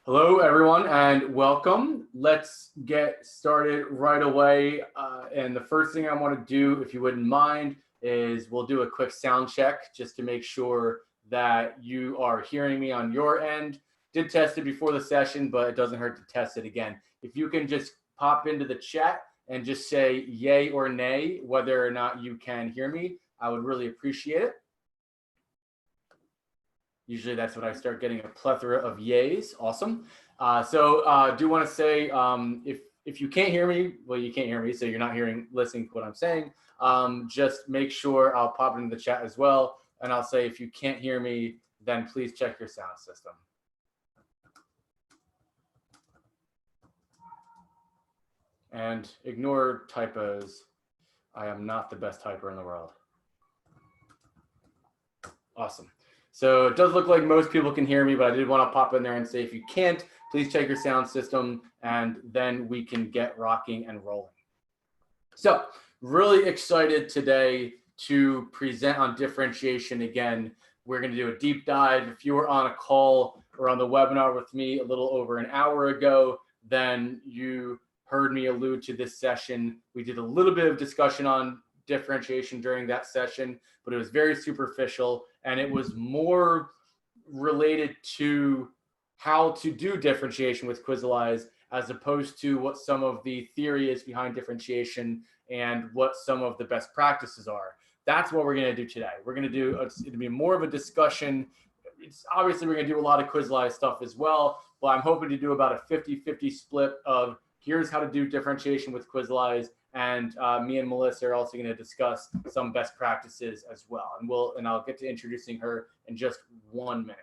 Hello, everyone, and welcome. Let's get started right away. And the first thing I want to do, if you wouldn't mind, is we'll do a quick sound check just to make sure that you are hearing me on your end. Did test it before the session, but it doesn't hurt to test it again. If you can just pop into the chat and just say yay or nay, whether or not you can hear me, I would really appreciate it. Usually that's when I start getting a plethora of yays. Awesome. Do want to say, if you can't hear me, well, you can't hear me, so you're not listening to what I'm saying. Just make sure I'll pop it into the chat as well. And I'll say, if you can't hear me, then please check your sound system. And ignore typos. I am not the best typer in the world. Awesome. So it does look like most people can hear me, but I did want to pop in there and say, if you can't, please check your sound system, and then we can get rocking and rolling. So really excited today to present on differentiation again. We're going to do a deep dive. If you were on a call or on the webinar with me a little over an hour ago, then you heard me allude to this session. We did a little bit of discussion on differentiation during that session, but it was very superficial, and it was more related to how to do differentiation with Quizalize as opposed to what some of the theory is behind differentiation and what some of the best practices are. That's what we're going to do today. We're going to do, it'll be more of a discussion. It's obviously we're going to do a lot of Quizalize stuff as well, but I'm hoping to do about a 50-50 split of here's how to do differentiation with Quizalize, and me and Melissa are also going to discuss some best practices as well. And I'll get to introducing her in just 1 minute.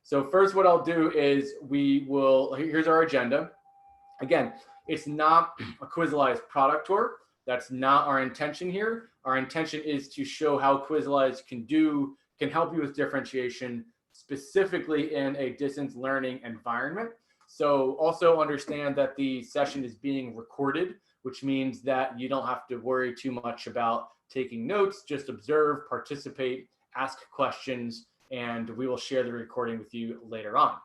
So first, what I'll do is here's our agenda. Again, it's not a Quizalize product tour. That's not our intention here. Our intention is to show how Quizalize can help you with differentiation, specifically in a distance learning environment. So also understand that the session is being recorded, which means that you don't have to worry too much about taking notes. Just observe, participate, ask questions, and we will share the recording with you later on.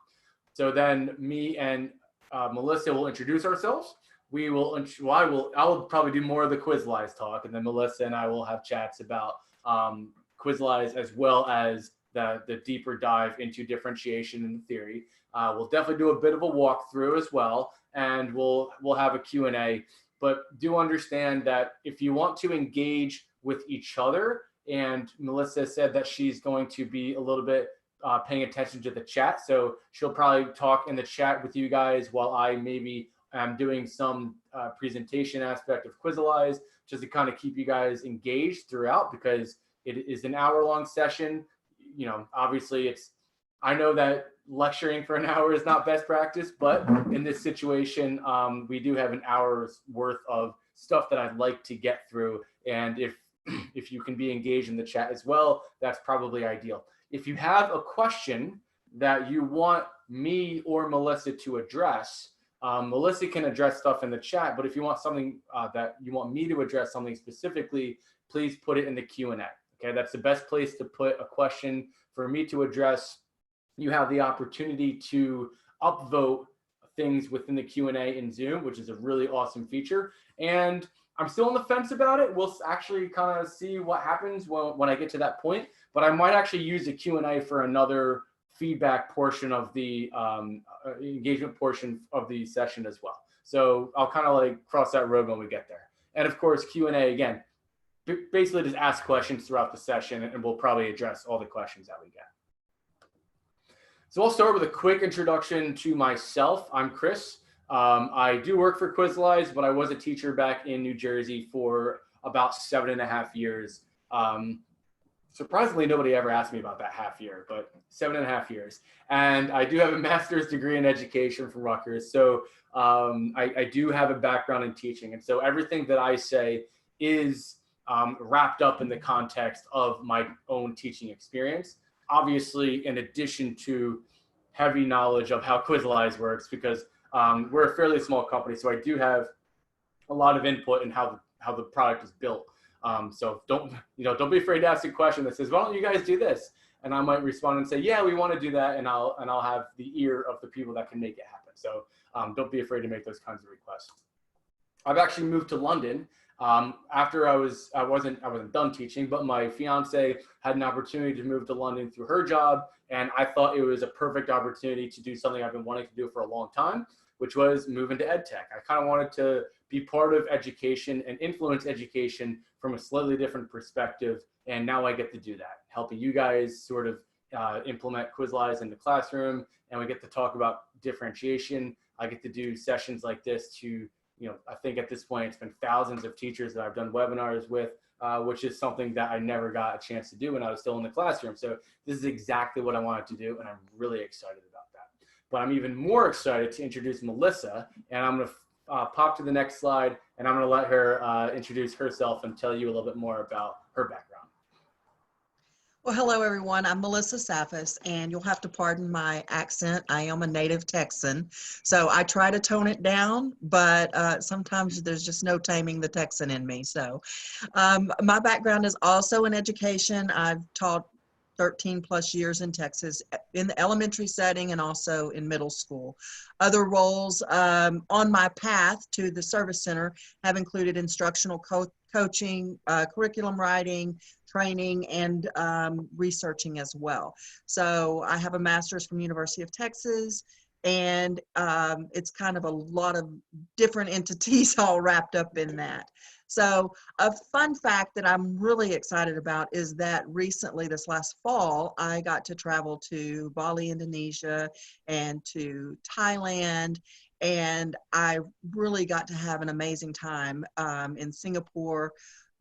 So then me and Melissa will introduce ourselves. I'll probably do more of the Quizalize talk, and then Melissa and I will have chats about Quizalize as well as the deeper dive into differentiation and theory. We'll definitely do a bit of a walkthrough as well, and we'll have a Q&A. But do understand that if you want to engage with each other, and Melissa said that she's going to be a little bit paying attention to the chat, so she'll probably talk in the chat with you guys while I maybe am doing some presentation aspect of Quizalize, just to kind of keep you guys engaged throughout, because it is an hour-long session. You know, obviously I know that lecturing for an hour is not best practice, but in this situation, we do have an hour's worth of stuff that I'd like to get through. And if you can be engaged in the chat as well, that's probably ideal. If you have a question that you want me or Melissa to address, Melissa can address stuff in the chat, but if you want something that you want me to address something specifically, please put it in the Q&A. Okay, that's the best place to put a question for me to address. You have the opportunity to upvote things within the Q&A in Zoom, which is a really awesome feature. And I'm still on the fence about it. We'll actually kind of see what happens when I get to that point. But I might actually use the Q&A for another feedback portion of the engagement portion of the session as well. So I'll kind of like cross that road when we get there. And of course, Q&A, again, basically just ask questions throughout the session, and we'll probably address all the questions that we get. So I'll start with a quick introduction to myself. I'm Chris. I do work for Quizalize, but I was a teacher back in New Jersey for about 7.5 years. Surprisingly, nobody ever asked me about that half year, but 7.5 years. And I do have a master's degree in education from Rutgers. So I do have a background in teaching. And so everything that I say is wrapped up in the context of my own teaching experience. Obviously, in addition to heavy knowledge of how Quizalize works, because we're a fairly small company, so I do have a lot of input in how the product is built. So don't be afraid to ask a question that says, "Why don't you guys do this?" and I might respond and say, yeah, we want to do that, and I'll have the ear of the people that can make it happen. So don't be afraid to make those kinds of requests. I've actually moved to London after I wasn't done teaching, but my fiance had an opportunity to move to London through her job, and I thought it was a perfect opportunity to do something I've been wanting to do for a long time, which was move into ed tech. I kind of wanted to be part of education and influence education from a slightly different perspective, and now I get to do that, helping you guys sort of implement Quizalize in the classroom, and we get to talk about differentiation. I get to do sessions like this to, I think at this point it's been thousands of teachers that I've done webinars with, which is something that I never got a chance to do when I was still in the classroom. So this is exactly what I wanted to do, and I'm really excited about that. But I'm even more excited to introduce Melissa, and I'm going to pop to the next slide, and I'm going to let her introduce herself and tell you a little bit more about her background. Well, hello, everyone. I'm Melissa Saphos, and you'll have to pardon my accent. I am a native Texan, so I try to tone it down, but sometimes there's just no taming the Texan in me. So my background is also in education. I've taught 13 plus years in Texas in the elementary setting and also in middle school. Other roles on my path to the service center have included instructional coaching, curriculum writing, training, and researching as well. So I have a master's from University of Texas, and it's kind of a lot of different entities all wrapped up in that. So a fun fact that I'm really excited about is that recently, this last fall, I got to travel to Bali, Indonesia, and to Thailand, and I really got to have an amazing time in Singapore,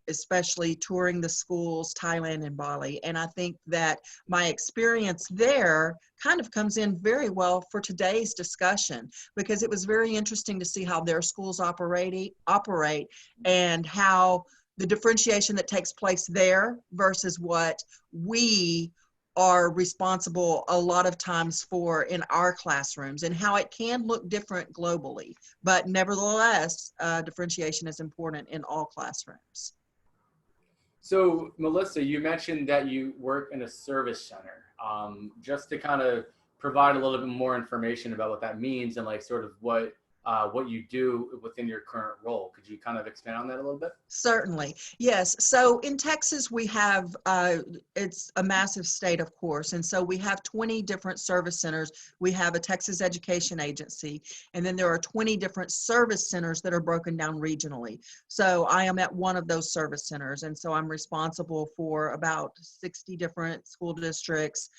especially touring the schools, Thailand and Bali. And I think that my experience there kind of comes in very well for today's discussion, because it was very interesting to see how their schools operate and how the differentiation that takes place there versus what we are responsible a lot of times for in our classrooms, and how it can look different globally. But nevertheless, differentiation is important in all classrooms. So Melissa, you mentioned that you work in a service center. Just to kind of provide a little bit more information about what that means and like sort of what you do within your current role. Could you kind of expand on that a little bit? Certainly, yes. So in Texas, we have, it's a massive state, of course, and so we have 20 different service centers. We have a Texas Education Agency, and then there are 20 different service centers that are broken down regionally. So I am at one of those service centers, and so I'm responsible for about 60 different school districts,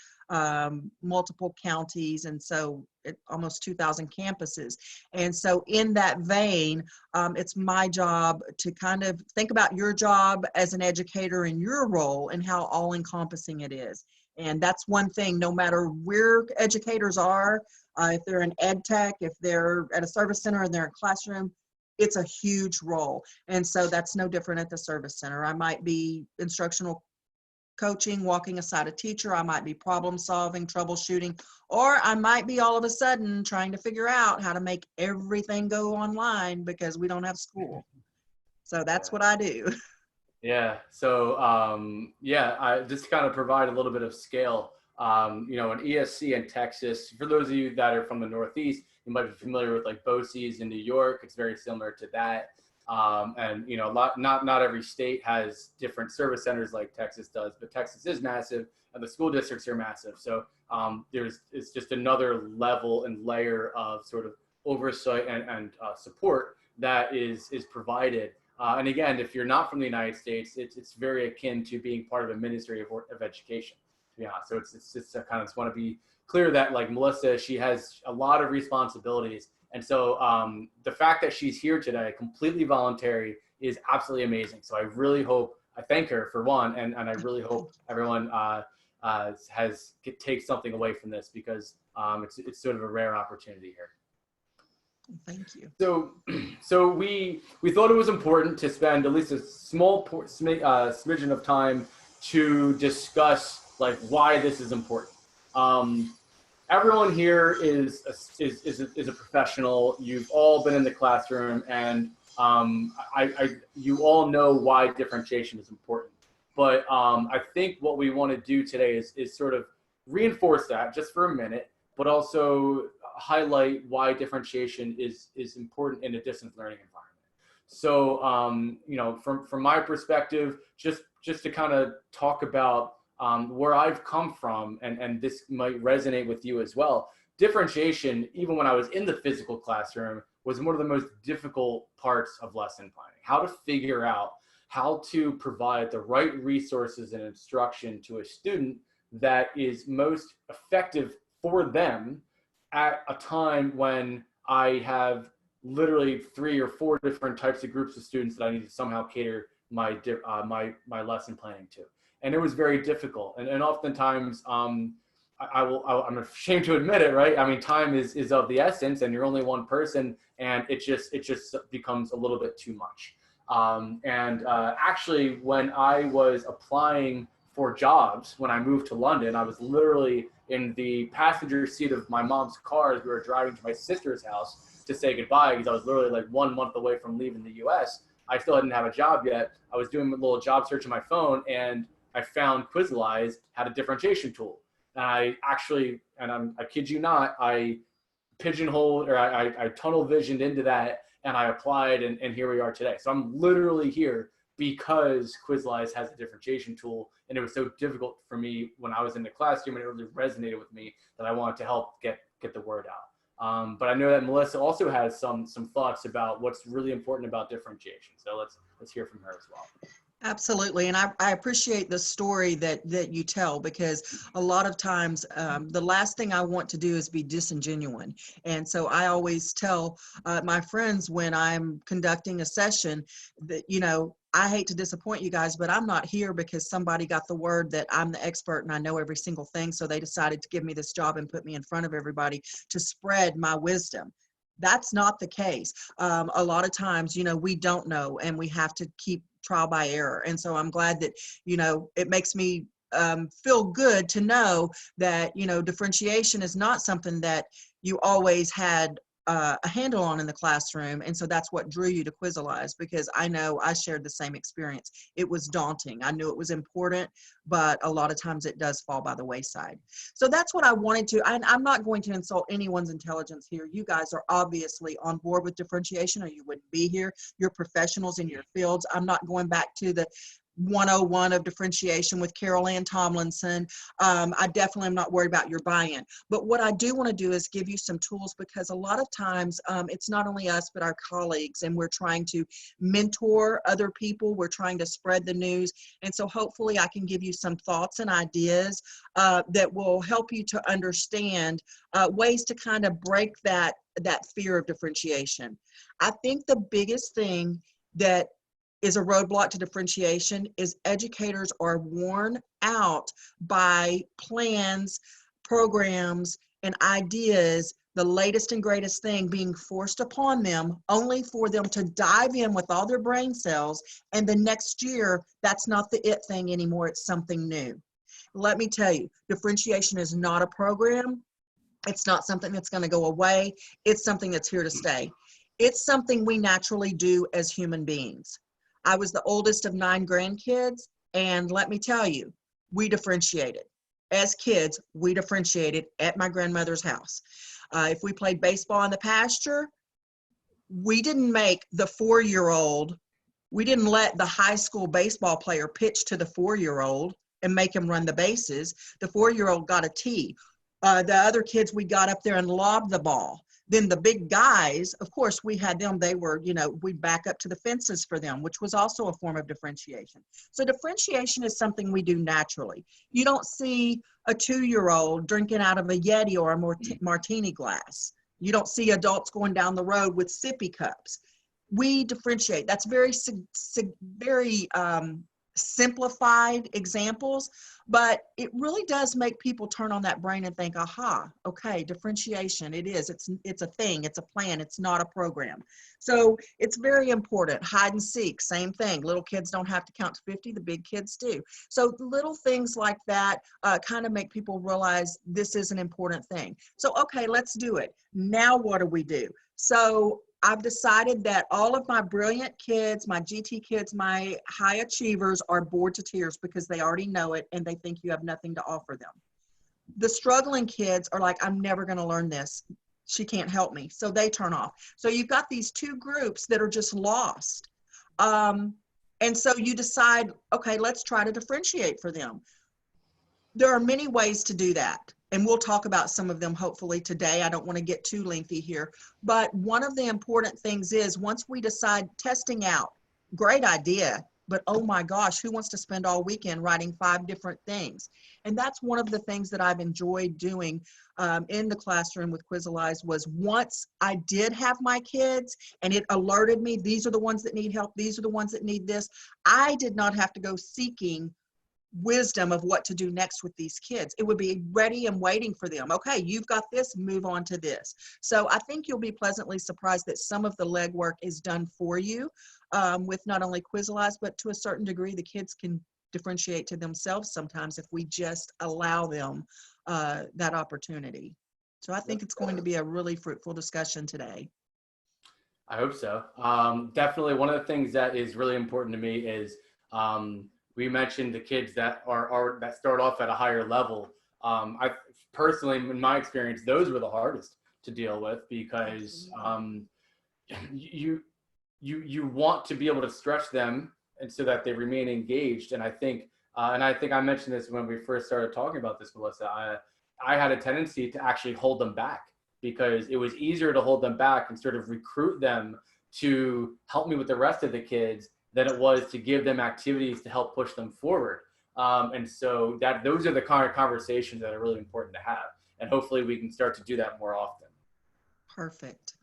multiple counties, and so almost 2,000 campuses. And so in that vein, it's my job to kind of think about your job as an educator in your role and how all encompassing it is. And that's one thing, no matter where educators are, if they're in ed tech, if they're at a service center and they're in a classroom, it's a huge role. And so that's no different at the service center. I might be instructional coaching, walking aside a teacher, I might be problem solving, troubleshooting, or I might be all of a sudden trying to figure out how to make everything go online because we don't have school. So that's what I do. Yeah. So I just kind of provide a little bit of scale. In ESC in Texas, for those of you that are from the Northeast, you might be familiar with like BOCES in New York. It's very similar to that. Not every state has different service centers like Texas does, but Texas is massive and the school districts are massive. So it's just another level and layer of sort of oversight and support that is provided. And again, if you're not from the United States, it's very akin to being part of a Ministry of Education, to be honest. So it's just I kind of just want to be clear that like Melissa, she has a lot of responsibilities. And so the fact that she's here today, completely voluntary, is absolutely amazing. So I thank her for one, and I really hope everyone takes something away from this, because it's sort of a rare opportunity here. Thank you. So we thought it was important to spend at least a small smidgen of time to discuss like why this is important. Everyone here is a professional. You've all been in the classroom, and you all know why differentiation is important. But I think what we want to do today is sort of reinforce that just for a minute, but also highlight why differentiation is important in a distance learning environment. So, from my perspective, just to kind of talk about where I've come from, and this might resonate with you as well. Differentiation, even when I was in the physical classroom, was one of the most difficult parts of lesson planning. How to figure out how to provide the right resources and instruction to a student that is most effective for them at a time when I have literally 3 or 4 different types of groups of students that I need to somehow cater my lesson planning to. And it was very difficult. And oftentimes, I'm ashamed to admit it, right? I mean, time is of the essence, and you're only one person, and it just becomes a little bit too much. Actually, when I was applying for jobs, when I moved to London, I was literally in the passenger seat of my mom's car as we were driving to my sister's house to say goodbye, because I was literally like 1 month away from leaving the US. I still didn't have a job yet. I was doing a little job search on my phone, and I found Quizalize had a differentiation tool. And I kid you not, I pigeonholed, or I tunnel visioned into that, and I applied, and here we are today. So I'm literally here because Quizalize has a differentiation tool, and it was so difficult for me when I was in the classroom, and it really resonated with me that I wanted to help get the word out. But I know that Melissa also has some thoughts about what's really important about differentiation. So let's hear from her as well. Absolutely. And I appreciate the story that you tell, because a lot of times the last thing I want to do is be disingenuous. And so I always tell my friends when I'm conducting a session that, I hate to disappoint you guys, but I'm not here because somebody got the word that I'm the expert and I know every single thing. So they decided to give me this job and put me in front of everybody to spread my wisdom. That's not the case. A lot of times, we don't know, and we have to keep trial by error. And so I'm glad that, it makes me feel good to know that, differentiation is not something that you always had a handle on in the classroom. And so that's what drew you to Quizalize, because I know I shared the same experience. It was daunting. I knew it was important, but a lot of times it does fall by the wayside. So that's what I wanted to, I'm not going to insult anyone's intelligence here. You guys are obviously on board with differentiation, or you wouldn't be here. You're professionals in your fields. I'm not going back to the 101 of differentiation with Carol Ann Tomlinson. I definitely am not worried about your buy-in. But what I do want to do is give you some tools, because a lot of times it's not only us, but our colleagues, and we're trying to mentor other people. We're trying to spread the news. And so hopefully I can give you some thoughts and ideas that will help you to understand ways to kind of break that fear of differentiation. I think the biggest thing that is a roadblock to differentiation is educators are worn out by plans, programs, and ideas, the latest and greatest thing being forced upon them, only for them to dive in with all their brain cells, and the next year, that's not the it thing anymore, it's something new. Let me tell you, differentiation is not a program. It's not something that's going to go away. It's something that's here to stay. It's something we naturally do as human beings. I was the oldest of 9 grandkids, and let me tell you, we differentiated. As kids, we differentiated at my grandmother's house. If we played baseball in the pasture, we didn't make the 4-year-old, we didn't let the high school baseball player pitch to the 4-year-old and make him run the bases. The 4-year-old got a tee. The other kids, we got up there and lobbed the ball. Then the big guys, of course, we had them, they were, we'd back up to the fences for them, which was also a form of differentiation. So differentiation is something we do naturally. You don't see a 2-year-old drinking out of a Yeti or a martini glass. You don't see adults going down the road with sippy cups. We differentiate. That's very simplified examples, but it really does make people turn on that brain and think, aha, okay, differentiation, it's a thing, it's a plan, it's not a program. So it's very important. Hide and seek, same thing. Little kids don't have to count to 50, the big kids do. So little things like that kind of make people realize this is an important thing. So, okay, let's do it. Now what do we do? So I've decided that all of my brilliant kids, my GT kids, my high achievers are bored to tears because they already know it and they think you have nothing to offer them. The struggling kids are like, I'm never going to learn this. She can't help me. So they turn off. So you've got these two groups that are just lost. And so you decide, okay, let's try to differentiate for them. There are many ways to do that. And we'll talk about some of them hopefully today. I don't want to get too lengthy here. But one of the important things is once we decide testing out, great idea, but oh my gosh, who wants to spend all weekend writing 5 different things? And that's one of the things that I've enjoyed doing in the classroom with Quizalize was once I did have my kids and it alerted me, these are the ones that need help, these are the ones that need this. I did not have to go seeking wisdom of what to do next with these kids. It would be ready and waiting for them. Okay, you've got this, move on to this. So I think you'll be pleasantly surprised that some of the legwork is done for you with not only Quizalize, but to a certain degree, the kids can differentiate to themselves sometimes if we just allow them that opportunity. So I think it's going to be a really fruitful discussion today. I hope so. Definitely one of the things that is really important to me is we mentioned the kids that that start off at a higher level. I personally, in my experience, those were the hardest to deal with because you want to be able to stretch them and so that they remain engaged. And I think I mentioned this when we first started talking about this, Melissa. I had a tendency to actually hold them back because it was easier to hold them back and sort of recruit them to help me with the rest of the kids than it was to give them activities to help push them forward. And so those are the kind of conversations that are really important to have. And hopefully we can start to do that more often. Perfect.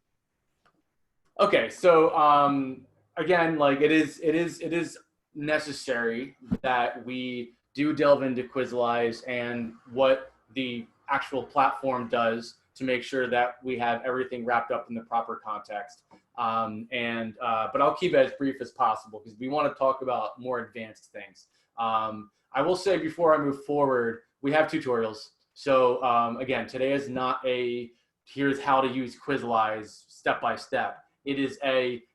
Okay, so again, like it is necessary that we do delve into Quizalize and what the actual platform does to make sure that we have everything wrapped up in the proper context. But I'll keep it as brief as possible because we want to talk about more advanced things. I will say before I move forward, we have tutorials. So again, today is not a here's how to use Quizalize step by step. It is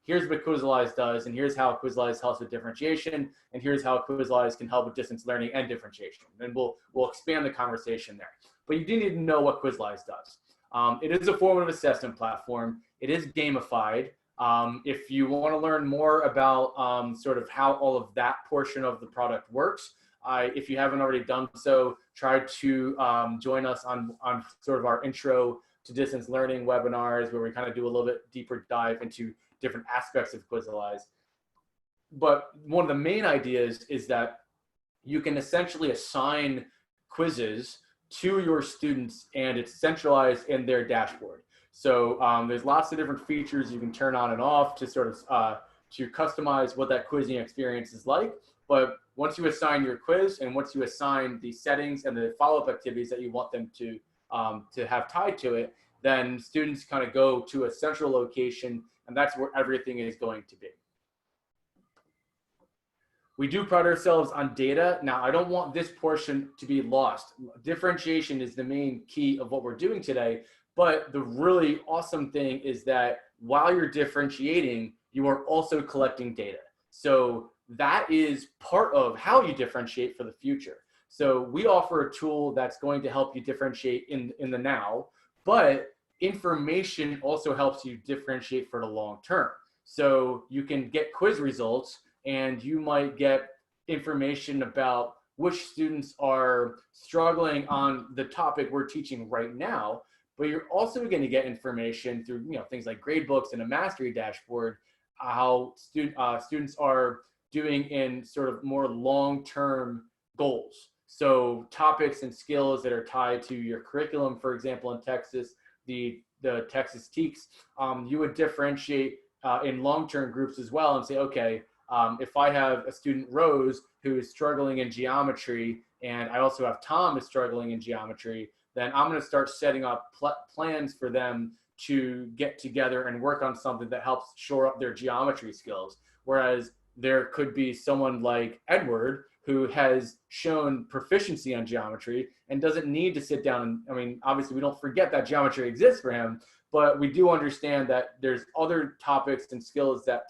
here's what Quizalize does, and here's how Quizalize helps with differentiation, and here's how Quizalize can help with distance learning and differentiation. And we'll expand the conversation there. But you do need to know what Quizalize does. It is a formative assessment platform. It is gamified. If you want to learn more about sort of how all of that portion of the product works, if you haven't already done so, try to join us on sort of our intro to distance learning webinars where we kind of do a little bit deeper dive into different aspects of Quizalize. But one of the main ideas is that you can essentially assign quizzes to your students and it's centralized in their dashboard. So there's lots of different features you can turn on and off to sort of to customize what that quizzing experience is like. But once you assign your quiz and once you assign the settings and the follow-up activities that you want them to have tied to it, then students kind of go to a central location and that's where everything is going to be. We do pride ourselves on data. Now, I don't want this portion to be lost. Differentiation is the main key of what we're doing today, but the really awesome thing is that while you're differentiating, you are also collecting data. So that is part of how you differentiate for the future. So we offer a tool that's going to help you differentiate in the now, but information also helps you differentiate for the long term. So you can get quiz results and you might get information about which students are struggling on the topic we're teaching right now, but you're also going to get information through things like grade books and a mastery dashboard, how students are doing in sort of more long-term goals. So topics and skills that are tied to your curriculum, for example, in Texas, the Texas TEKS, you would differentiate in long-term groups as well and say, okay, if I have a student Rose who is struggling in geometry and I also have Tom is struggling in geometry, then I'm going to start setting up plans for them to get together and work on something that helps shore up their geometry skills. Whereas there could be someone like Edward who has shown proficiency on geometry and doesn't need to sit down and, I mean, obviously we don't forget that geometry exists for him, but we do understand that there's other topics and skills that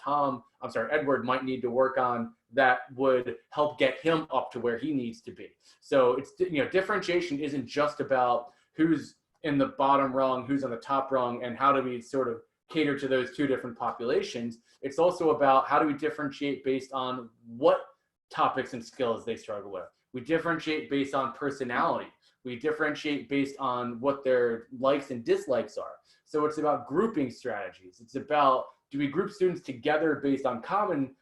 Edward might need to work on that would help get him up to where he needs to be. So it's, differentiation isn't just about who's in the bottom rung, who's on the top rung, and how do we sort of cater to those two different populations. It's also about how do we differentiate based on what topics and skills they struggle with. We differentiate based on personality. We differentiate based on what their likes and dislikes are. So it's about grouping strategies. It's about, do we group students together based on common,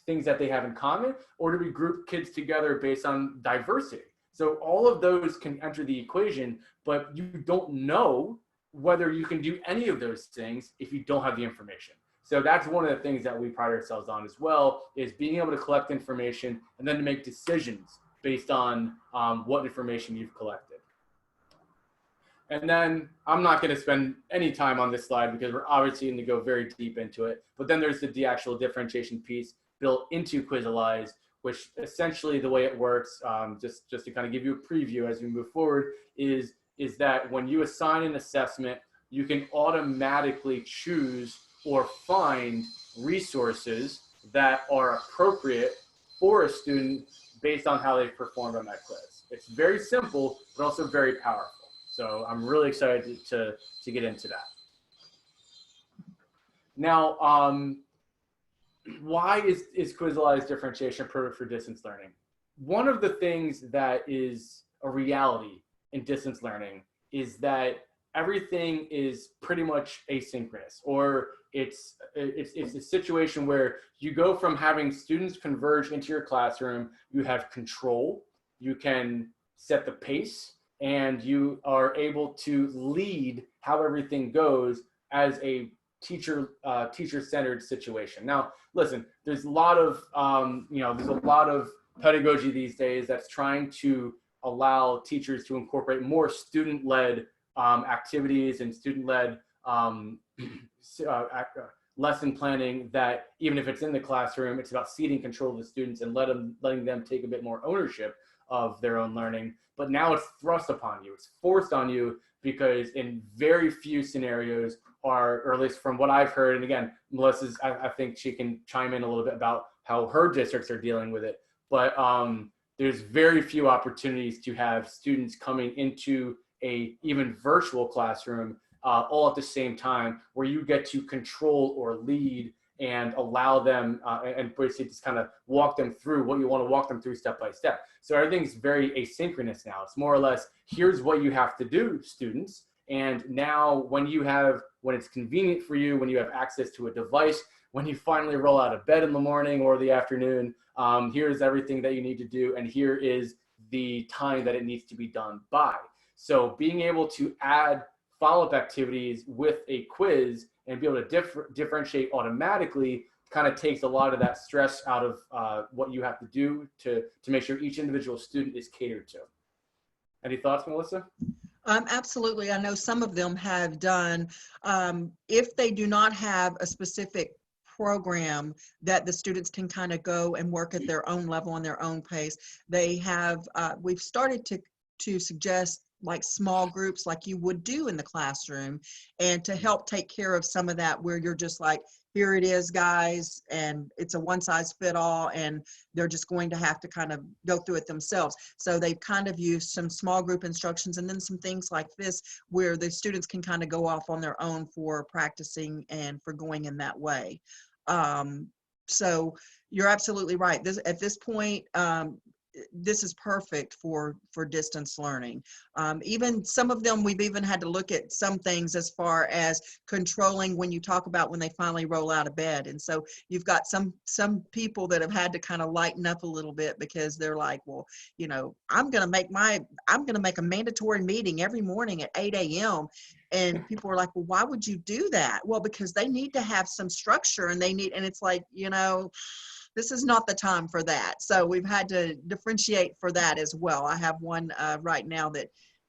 things that they have in common, or do we group kids together based on diversity? So all of those can enter the equation, but you don't know whether you can do any of those things if you don't have the information. So that's one of the things that we pride ourselves on as well, is being able to collect information and then to make decisions based on what information you've collected. And then I'm not going to spend any time on this slide because we're obviously going to go very deep into it. But then there's the actual differentiation piece built into Quizalize, which essentially the way it works, just to kind of give you a preview as we move forward, is that when you assign an assessment, you can automatically choose or find resources that are appropriate for a student based on how they've performed on that quiz. It's very simple, but also very powerful. So I'm really excited to get into that. Now, why is Quizalize differentiation perfect for distance learning? One of the things that is a reality in distance learning is that everything is pretty much asynchronous, or it's a situation where you go from having students converge into your classroom, you have control, you can set the pace, and you are able to lead how everything goes as a teacher-centered situation. Now, listen, there's a lot of pedagogy these days that's trying to allow teachers to incorporate more student-led activities and student-led lesson planning, that even if it's in the classroom, it's about ceding control of the students and letting them take a bit more ownership of their own learning. But now it's thrust upon you, it's forced on you, because in very few scenarios or at least from what I've heard, and again, Melissa's, I think she can chime in a little bit about how her districts are dealing with it, but there's very few opportunities to have students coming into a even virtual classroom all at the same time, where you get to control or lead and allow them and basically just kind of walk them through what you want to walk them through step by step. So everything's very asynchronous now. It's more or less, here's what you have to do, students. And now when it's convenient for you, when you have access to a device, when you finally roll out of bed in the morning or the afternoon, here's everything that you need to do. And here is the time that it needs to be done by. So being able to add follow-up activities with a quiz and be able to differentiate automatically kind of takes a lot of that stress out of what you have to do to make sure each individual student is catered to. Any thoughts, Melissa? Absolutely. I know some of them have done, if they do not have a specific program that the students can kind of go and work at their own level on their own pace, they have, we've started to suggest like small groups like you would do in the classroom, and to help take care of some of that where you're just like, here it is, guys, and it's a one size fit all, and they're just going to have to kind of go through it themselves. So they've kind of used some small group instructions, and then some things like this where the students can kind of go off on their own for practicing and for going in that way. So you're absolutely right. At this point, this is perfect for distance learning. Even some of them, we've even had to look at some things as far as controlling when you talk about when they finally roll out of bed. And so you've got some people that have had to kind of lighten up a little bit, because they're like, well, I'm going to make a mandatory meeting every morning at 8 a.m. And people are like, well, why would you do that? Well, because they need to have some structure, and it's like, this is not the time for that. So we've had to differentiate for that as well. I have one right now that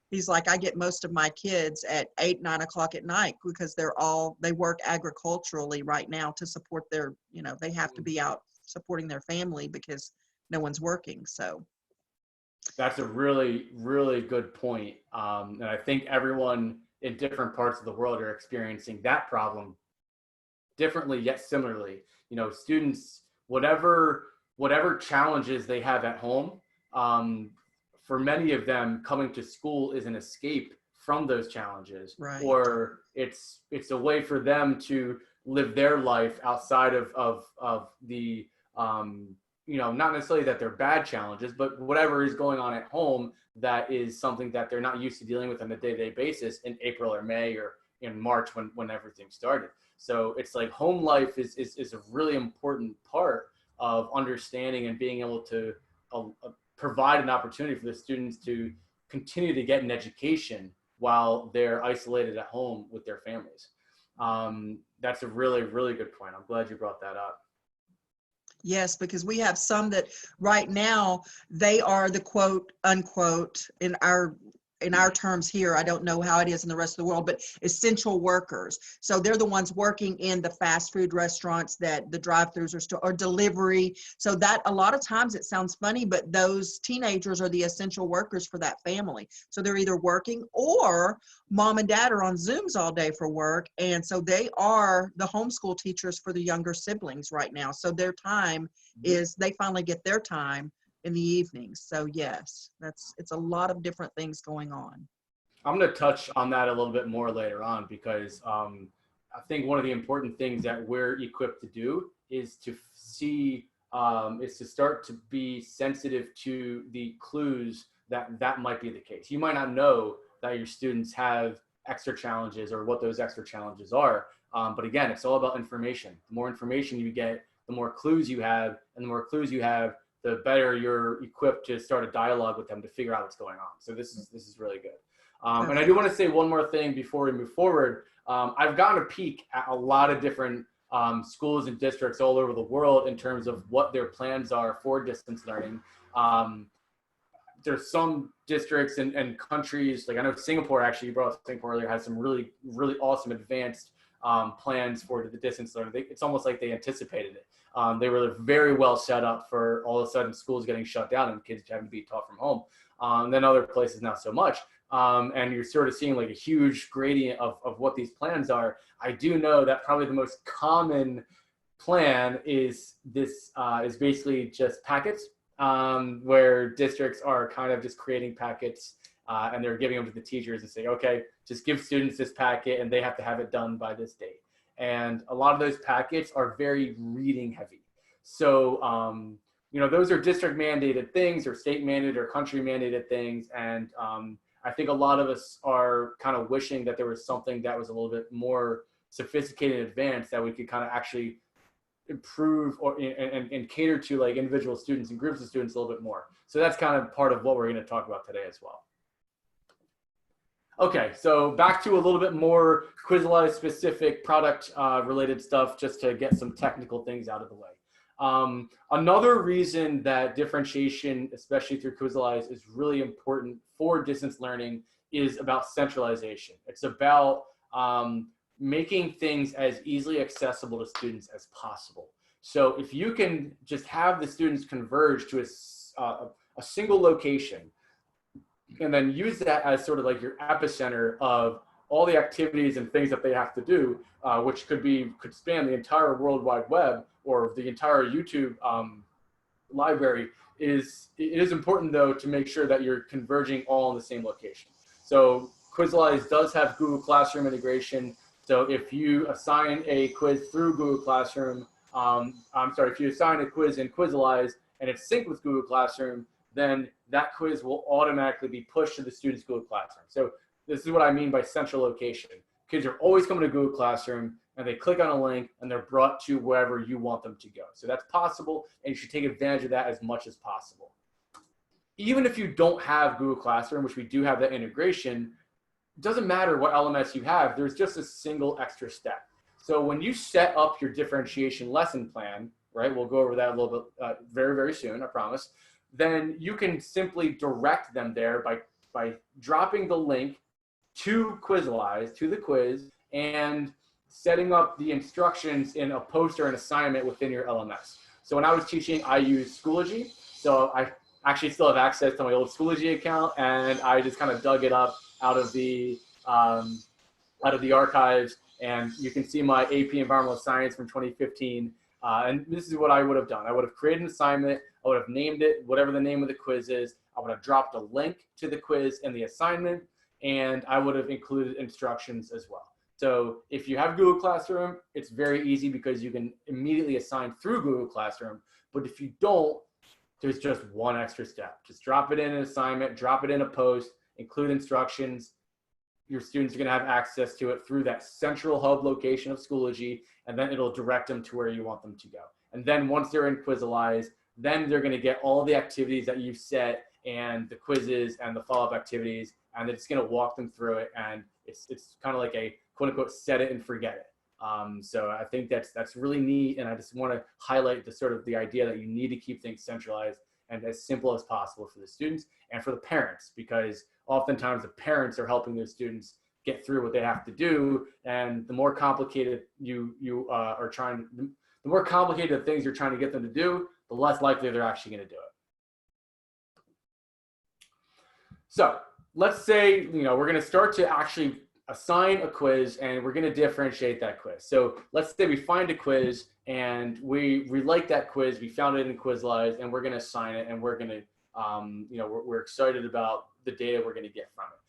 he's like, I get most of my kids at 8, 9 o'clock at night, because they work agriculturally right now to support their, they have to be out supporting their family because no one's working. So that's a really, really good point. And I think everyone in different parts of the world are experiencing that problem differently yet similarly. You know, students, whatever challenges they have at home, for many of them, coming to school is an escape from those challenges, Right. or it's a way for them to live their life outside of the you know, not necessarily that they're bad challenges, but whatever is going on at home that is something that they're not used to dealing with on a day-to-day basis in April or May or in March when everything started. So it's like home life is a really important part of understanding and being able to provide an opportunity for the students to continue to get an education while they're isolated at home with their families. That's a really, really good point. I'm glad you brought that up. Yes, because we have some that right now, they are the quote unquote in our terms here. I don't know how it is in the rest of the world, but essential workers. So they're the ones working in the fast food restaurants that the drive-thrus are still, or delivery. So that a lot of times it sounds funny, but those teenagers are the essential workers for that family. So they're either working or mom and dad are on Zooms all day for work. And so they are the homeschool teachers for the younger siblings right now. So their time is, they finally get their time in the evenings. So yes, it's a lot of different things going on. I'm going to touch on that a little bit more later on, because I think one of the important things that we're equipped to do is to see, is to start to be sensitive to the clues that might be the case. You might not know that your students have extra challenges or what those extra challenges are. But again, it's all about information. The more information you get, the more clues you have, and the more clues you have, the better you're equipped to start a dialogue with them to figure out what's going on. So this is really good. And I do want to say one more thing before we move forward. I've gotten a peek at a lot of different schools and districts all over the world in terms of what their plans are for distance learning. There's some districts and countries, like I know Singapore, actually, you brought up Singapore earlier, has some really, really awesome advanced plans for the distance learning. It's almost like they anticipated it. They were very well set up for all of a sudden schools getting shut down and kids having to be taught from home. Then other places not so much. And you're sort of seeing like a huge gradient of what these plans are. I do know that probably the most common plan is this is basically just packets, where districts are kind of just creating packets and they're giving them to the teachers and say, okay, just give students this packet and they have to have it done by this date. And a lot of those packets are very reading heavy. So, you know, those are district mandated things or state mandated or country mandated things. And I think a lot of us are kind of wishing that there was something that was a little bit more sophisticated and advanced that we could kind of actually improve or and cater to like individual students and groups of students a little bit more. So that's kind of part of what we're going to talk about today as well. Okay, so back to a little bit more Quizalize specific product related stuff, just to get some technical things out of the way. Another reason that differentiation, especially through Quizalize, is really important for distance learning is about centralization. It's about making things as easily accessible to students as possible. So if you can just have the students converge to a single location, and then use that as sort of like your epicenter of all the activities and things that they have to do, which could span the entire World Wide Web or the entire YouTube library. It is important though to make sure that you're converging all in the same location. So Quizalize does have Google Classroom integration. So if you assign a quiz through Google Classroom, if you assign a quiz in Quizalize and it's synced with Google Classroom, then that quiz will automatically be pushed to the student's Google Classroom. So this is what I mean by central location. Kids are always coming to Google Classroom and they click on a link and they're brought to wherever you want them to go. So that's possible, and you should take advantage of that as much as possible. Even if you don't have Google Classroom, which we do have that integration, it doesn't matter what LMS you have, there's just a single extra step. So when you set up your differentiation lesson plan, right, we'll go over that a little bit very, very soon, I promise, then you can simply direct them there by dropping the link to Quizalize, to the quiz, and setting up the instructions in a post or an assignment within your LMS. So when I was teaching, I used Schoology. So I actually still have access to my old Schoology account, and I just kind of dug it up out of the out of the archives, and you can see my AP Environmental Science from 2015. And this is what I would have done. I would have created an assignment. I would have named it whatever the name of the quiz is. I would have dropped a link to the quiz in the assignment, and I would have included instructions as well. So if you have Google Classroom, it's very easy because you can immediately assign through Google Classroom. But if you don't, there's just one extra step. Just drop it in an assignment, drop it in a post, include instructions. Your students are going to have access to it through that central hub location of Schoology, and then it'll direct them to where you want them to go. And then once they're in Quizalize, then they're going to get all the activities that you've set and the quizzes and the follow-up activities, and it's going to walk them through it. And it's kind of like a quote unquote set it and forget it. So I think that's really neat, and I just want to highlight the idea that you need to keep things centralized and as simple as possible for the students and for the parents, because oftentimes the parents are helping their students get through what they have to do, and the more complicated the more complicated things you're trying to get them to do, the less likely they're actually going to do it. So let's say we're going to start to actually assign a quiz, and we're going to differentiate that quiz. So let's say we find a quiz and we like that quiz, we found it in Quizalize, and we're going to assign it, and we're going to we're excited about the data we're going to get from it.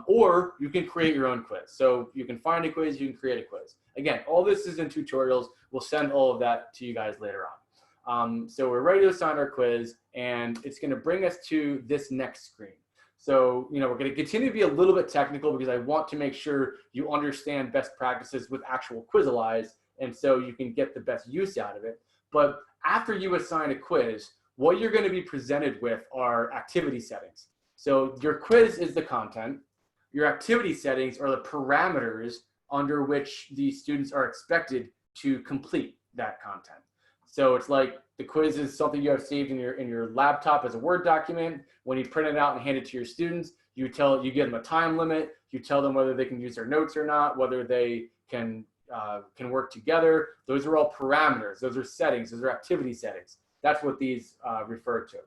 Or you can create your own quiz. So you can find a quiz, you can create a quiz. Again, all this is in tutorials. We'll send all of that to you guys later on. So we're ready to assign our quiz, and it's going to bring us to this next screen. So, we're going to continue to be a little bit technical because I want to make sure you understand best practices with actual Quizalize, and so you can get the best use out of it. But after you assign a quiz, what you're going to be presented with are activity settings. So your quiz is the content. Your activity settings are the parameters under which the students are expected to complete that content. So it's like the quiz is something you have saved in your laptop as a Word document. When you print it out and hand it to your students, you give them a time limit. You tell them whether they can use their notes or not, whether they can work together. Those are all parameters. Those are settings. Those are activity settings. That's what these refer to.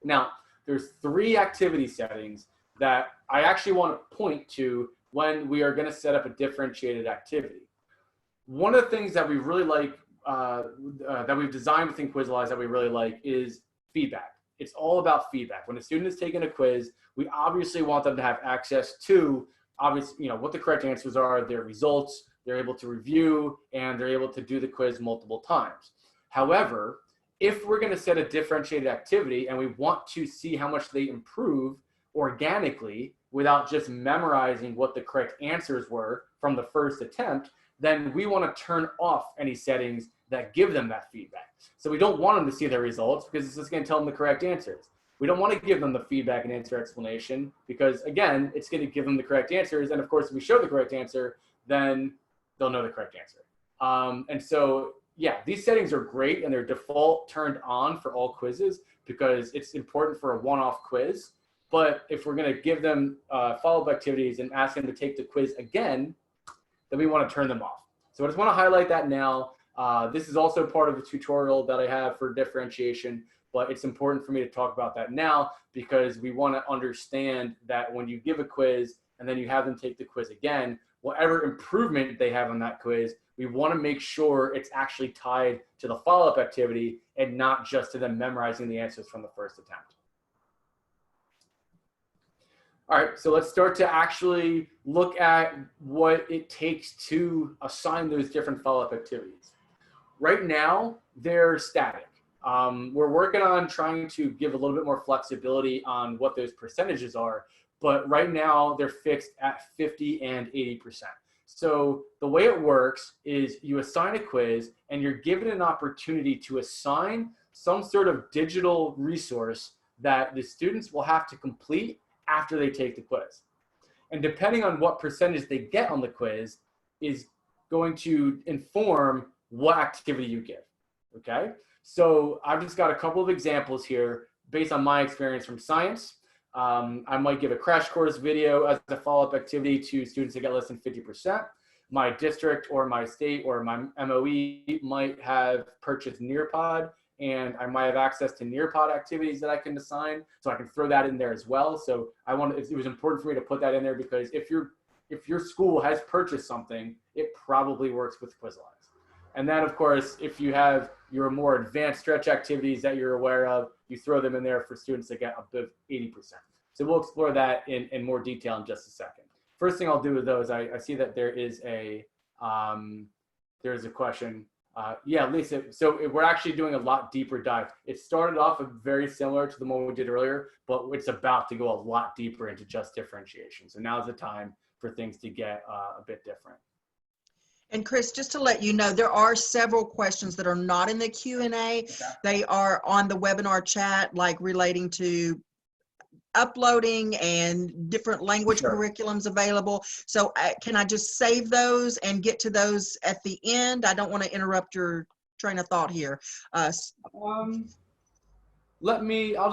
Now, there's 3 activity settings that I actually want to point to when we are going to set up a differentiated activity. One of the things that we really like, that we've designed within Quizalize that we really like is feedback. It's all about feedback. When a student is taking a quiz, we obviously want them to have access to what the correct answers are, their results, they're able to review, and they're able to do the quiz multiple times. However, if we're going to set a differentiated activity and we want to see how much they improve organically without just memorizing what the correct answers were from the first attempt, then we want to turn off any settings that give them that feedback. So we don't want them to see their results because it's just going to tell them the correct answers. We don't want to give them the feedback and answer explanation because, again, it's going to give them the correct answers. And of course, if we show the correct answer, then they'll know the correct answer. And so, yeah, these settings are great and they're default turned on for all quizzes because it's important for a one-off quiz. But if we're going to give them follow-up activities and ask them to take the quiz again, then we want to turn them off. So I just want to highlight that now. This is also part of the tutorial that I have for differentiation, but it's important for me to talk about that now because we want to understand that when you give a quiz and then you have them take the quiz again, whatever improvement they have on that quiz, we want to make sure it's actually tied to the follow-up activity and not just to them memorizing the answers from the first attempt. All right, so let's start to actually look at what it takes to assign those different follow-up activities. Right now, they're static. We're working on trying to give a little bit more flexibility on what those percentages are, but right now they're fixed at 50 and 80%. So the way it works is you assign a quiz and you're given an opportunity to assign some sort of digital resource that the students will have to complete after they take the quiz. And depending on what percentage they get on the quiz is going to inform what activity you give, okay? So I've just got a couple of examples here based on my experience from science. I might give a crash course video as a follow-up activity to students that get less than 50%. My district or my state or my MOE might have purchased Nearpod, and I might have access to Nearpod activities that I can assign, so I can throw that in there as well. So it was important for me to put that in there because if if your school has purchased something, it probably works with Quizalize. And then, of course, if you have your more advanced stretch activities that you're aware of, you throw them in there for students that get above 80%. So we'll explore that in more detail in just a second. First thing I'll do with those, I see that there's a question. Yeah, Lisa, so we're actually doing a lot deeper dive. It started off very similar to the one we did earlier, but it's about to go a lot deeper into just differentiation. So now's the time for things to get a bit different. And Chris, just to let you know, there are several questions that are not in the Q&A. Okay. They are on the webinar chat, like relating to uploading and different language curriculums available. So can I just save those and get to those at the end? I don't want to interrupt your train of thought here. I'll just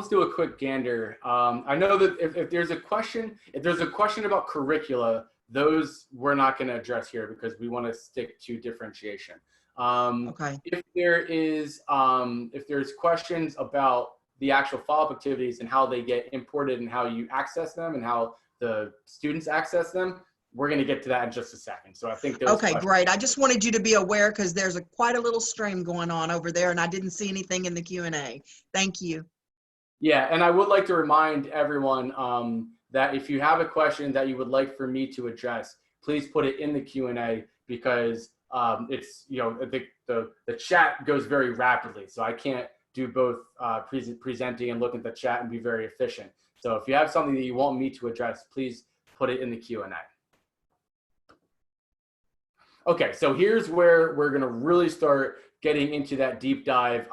do a quick gander. I know that if there's a question about curricula, those we're not going to address here because we want to stick to differentiation. Okay. If there's questions about the actual follow-up activities and how they get imported and how you access them and how the students access them, we're going to get to that in just a second. So I think those okay, great. I just wanted you to be aware because there's quite a little stream going on over there and I didn't see anything in the Q&A. Thank you. Yeah, and I would like to remind everyone that if you have a question that you would like for me to address, please put it in the Q&A because it's, the chat goes very rapidly. So I can't do both presenting and look at the chat and be very efficient. So if you have something that you want me to address, please put it in the Q&A. Okay, so here's where we're going to really start getting into that deep dive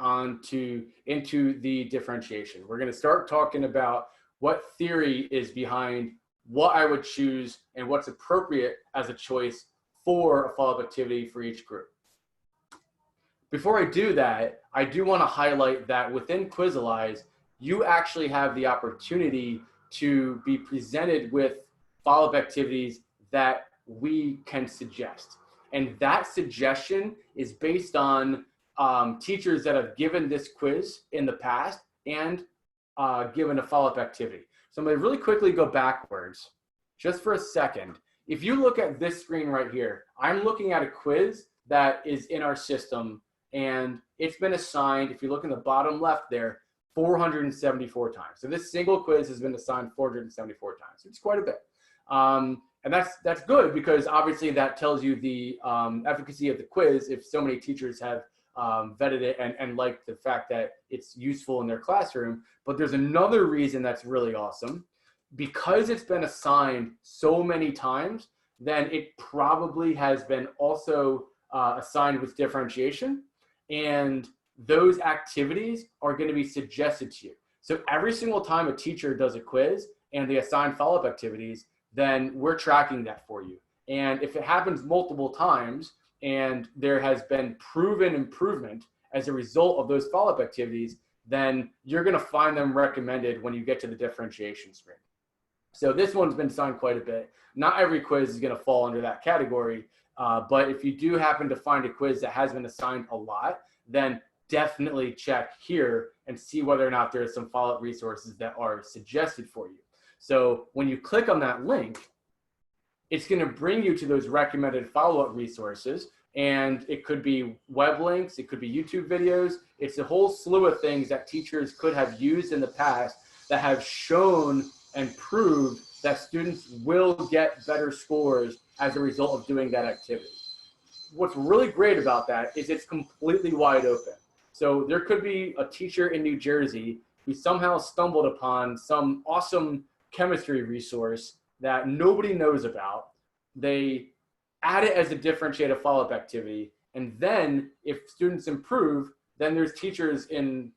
into the differentiation. We're going to start talking about what theory is behind what I would choose and what's appropriate as a choice for a follow-up activity for each group. Before I do that, I do want to highlight that within Quizalize, you actually have the opportunity to be presented with follow-up activities that we can suggest. And that suggestion is based on teachers that have given this quiz in the past and given a follow-up activity. So I'm going to really quickly go backwards just for a second. If you look at this screen right here, I'm looking at a quiz that is in our system and it's been assigned, if you look in the bottom left there, 474 times. So this single quiz has been assigned 474 times, which is quite a bit. And that's good because obviously that tells you the efficacy of the quiz if so many teachers have vetted it and like the fact that it's useful in their classroom. But there's another reason that's really awesome. Because it's been assigned so many times, then it probably has been also assigned with differentiation. And those activities are going to be suggested to you. So every single time a teacher does a quiz and they assign follow-up activities, then we're tracking that for you. And if it happens multiple times and there has been proven improvement as a result of those follow-up activities, then you're going to find them recommended when you get to the differentiation screen. So this one's been assigned quite a bit. Not every quiz is going to fall under that category, but if you do happen to find a quiz that has been assigned a lot, then definitely check here and see whether or not there are some follow-up resources that are suggested for you. So when you click on that link, it's going to bring you to those recommended follow-up resources. And it could be web links, it could be YouTube videos. It's a whole slew of things that teachers could have used in the past that have shown and proved that students will get better scores as a result of doing that activity. What's really great about that is it's completely wide open. So there could be a teacher in New Jersey who somehow stumbled upon some awesome chemistry resource that nobody knows about. They add it as a differentiated follow-up activity. And then if students improve, then there's teachers in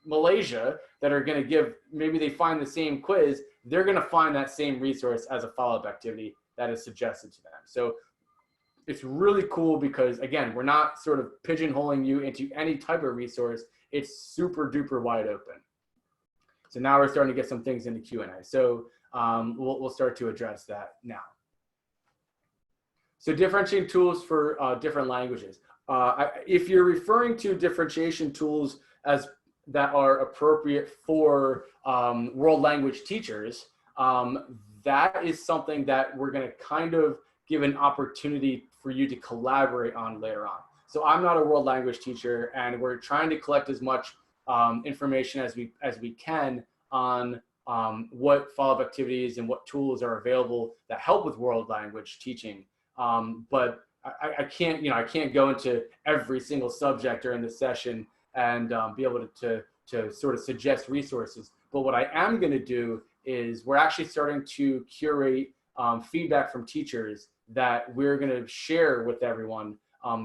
Malaysia that are going to give, maybe they find the same quiz, they're going to find that same resource as a follow-up activity that is suggested to them. So it's really cool because, again, we're not sort of pigeonholing you into any type of resource. It's super duper wide open. So now we're starting to get some things into Q&A. So we'll start to address that now. So differentiating tools for different languages. If you're referring to differentiation tools as that are appropriate for world language teachers, that is something that we're going to kind of give an opportunity for you to collaborate on later on. So I'm not a world language teacher, and we're trying to collect as much information as we can on what follow-up activities and what tools are available that help with world language teaching. But I can't, I can't go into every single subject during the session and be able to sort of suggest resources. But what I am going to do is we're actually starting to curate feedback from teachers that we're going to share with everyone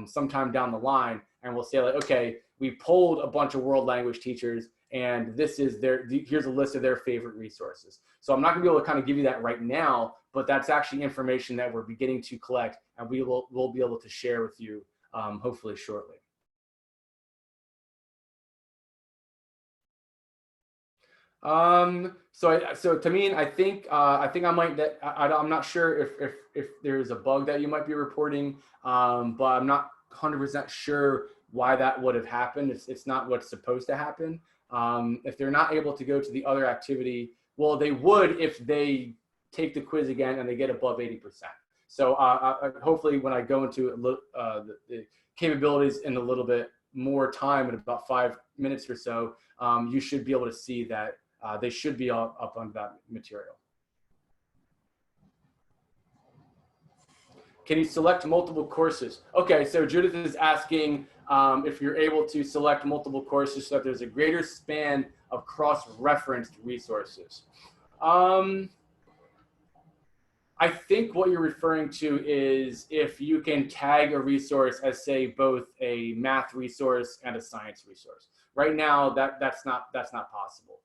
sometime down the line. And we'll say, like, okay, we polled a bunch of world language teachers, and this is here's a list of their favorite resources. So I'm not going to be able to kind of give you that right now, but that's actually information that we're beginning to collect, and we'll be able to share with you hopefully shortly. So Tameen, I think I might, I'm not sure if there's a bug that you might be reporting, but I'm not 100% sure why that would have happened. It's not what's supposed to happen. If they're not able to go to the other activity, well, they would if they take the quiz again and they get above 80%. So hopefully when I go into the capabilities in a little bit more time, in about 5 minutes or so, you should be able to see that they should be up on that material. Can you select multiple courses? Okay, so Judith is asking if you're able to select multiple courses so that there's a greater span of cross-referenced resources. I think what you're referring to is if you can tag a resource as, say, both a math resource and a science resource. Right now, that's not possible.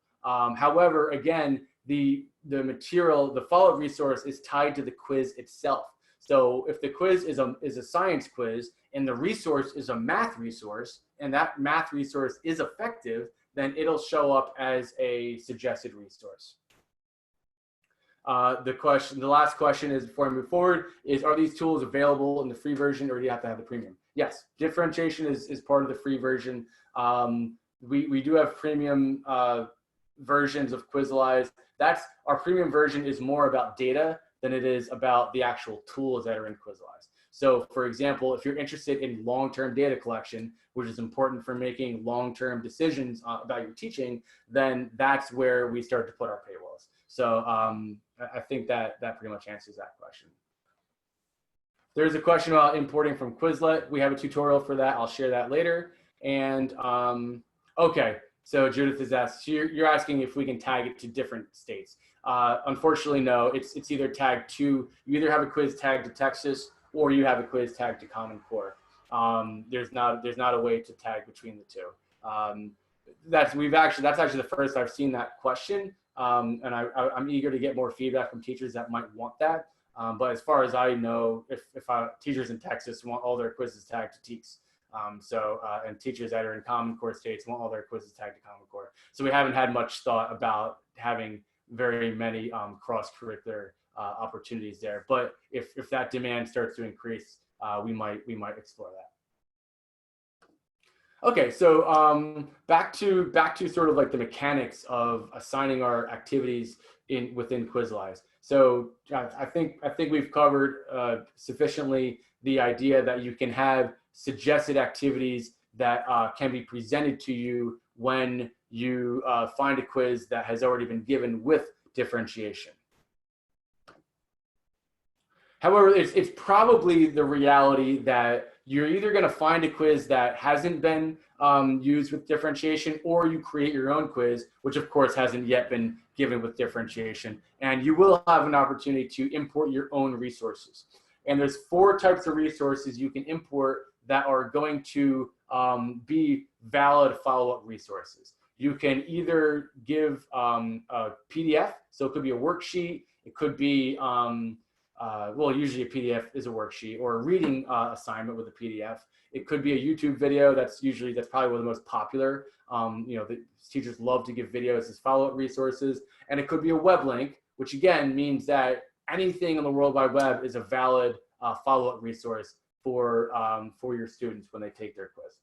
However, again, the material, the follow-up resource is tied to the quiz itself. So if the quiz is a science quiz and the resource is a math resource, and that math resource is effective, then it'll show up as a suggested resource. The last question is, before I move forward, is are these tools available in the free version, or do you have to have the premium? Yes, differentiation is part of the free version. We do have premium versions of Quizalize. Our premium version is more about data than it is about the actual tools that are in Quizalize. So for example, if you're interested in long-term data collection, which is important for making long-term decisions about your teaching, then that's where we start to put our paywalls. So I think that pretty much answers that question. There's a question about importing from Quizlet. We have a tutorial for that. I'll share that later. And okay, so Judith is asking, you're asking if we can tag it to different states. Unfortunately, no. It's either tagged to, you either have a quiz tagged to Texas or you have a quiz tagged to Common Core. There's not a way to tag between the two. That's actually the first I've seen that question, and I'm eager to get more feedback from teachers that might want that. But as far as I know, if teachers in Texas want all their quizzes tagged to TEKS, and teachers that are in Common Core states want all their quizzes tagged to Common Core. So we haven't had much thought about having very many cross-curricular opportunities there. But if that demand starts to increase, we might explore that. Okay, so back to sort of like the mechanics of assigning our activities within Quizalize. So I think we've covered sufficiently the idea that you can have suggested activities that can be presented to you when you find a quiz that has already been given with differentiation. However, it's probably the reality that you're either going to find a quiz that hasn't been used with differentiation, or you create your own quiz, which of course hasn't yet been given with differentiation. And you will have an opportunity to import your own resources. And there's 4 types of resources you can import that are going to be valid follow-up resources. You can either give a PDF, so it could be a worksheet, it could be, well, usually a PDF is a worksheet, or a reading assignment with a PDF. It could be a YouTube video. That's probably one of the most popular. The teachers love to give videos as follow-up resources. And it could be a web link, which again means that anything on the World Wide Web is a valid follow-up resource for your students when they take their quiz.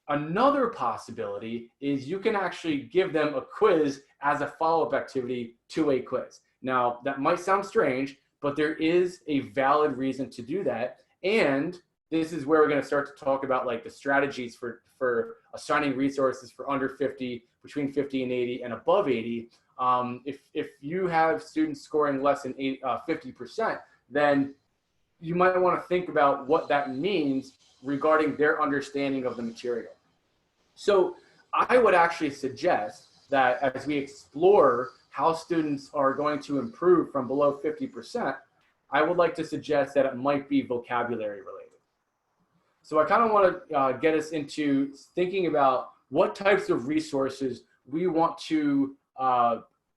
Another possibility is you can actually give them a quiz as a follow-up activity to a quiz. Now, that might sound strange, but there is a valid reason to do that. And this is where we're going to start to talk about like the strategies for assigning resources for under 50, between 50 and 80, and above 80. If you have students scoring less than 50%, then you might want to think about what that means regarding their understanding of the material. So I would actually suggest that as we explore how students are going to improve from below 50%, I would like to suggest that it might be vocabulary related. So I kind of want to get us into thinking about what types of resources we want to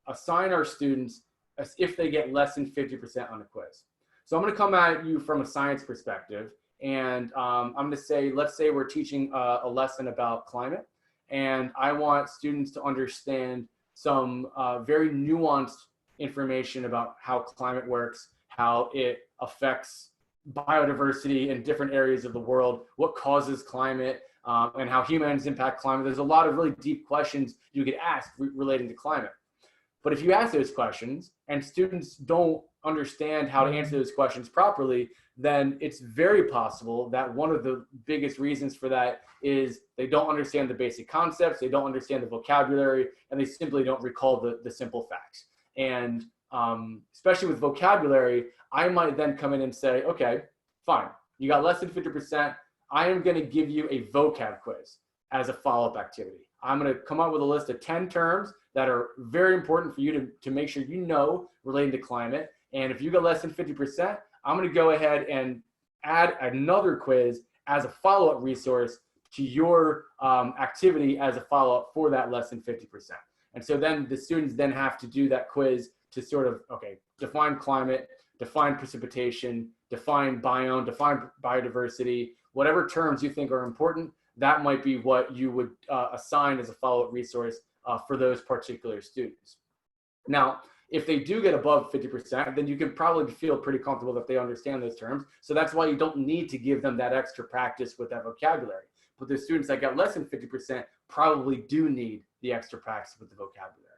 assign our students as if they get less than 50% on a quiz. So I'm going to come at you from a science perspective, and I'm going to say, let's say we're teaching a lesson about climate, and I want students to understand some very nuanced information about how climate works, how it affects biodiversity in different areas of the world, what causes climate, and how humans impact climate. There's a lot of really deep questions you could ask relating to climate. But if you ask those questions and students don't understand how to answer those questions properly, then it's very possible that one of the biggest reasons for that is they don't understand the basic concepts, they don't understand the vocabulary, and they simply don't recall the simple facts. And especially with vocabulary, I might then come in and say, okay, fine, you got less than 50%. I am going to give you a vocab quiz as a follow-up activity. I'm going to come up with a list of 10 terms that are very important for you to make sure you know relating to climate. And if you get less than 50%, I'm going to go ahead and add another quiz as a follow-up resource to your activity as a follow-up for that less than 50%. And so then the students then have to do that quiz to sort of, okay, define climate, define precipitation, define biome, define biodiversity, whatever terms you think are important, that might be what you would assign as a follow-up resource for those particular students. Now, if they do get above 50%, then you can probably feel pretty comfortable that they understand those terms. So that's why you don't need to give them that extra practice with that vocabulary. But the students that get less than 50% probably do need the extra practice with the vocabulary.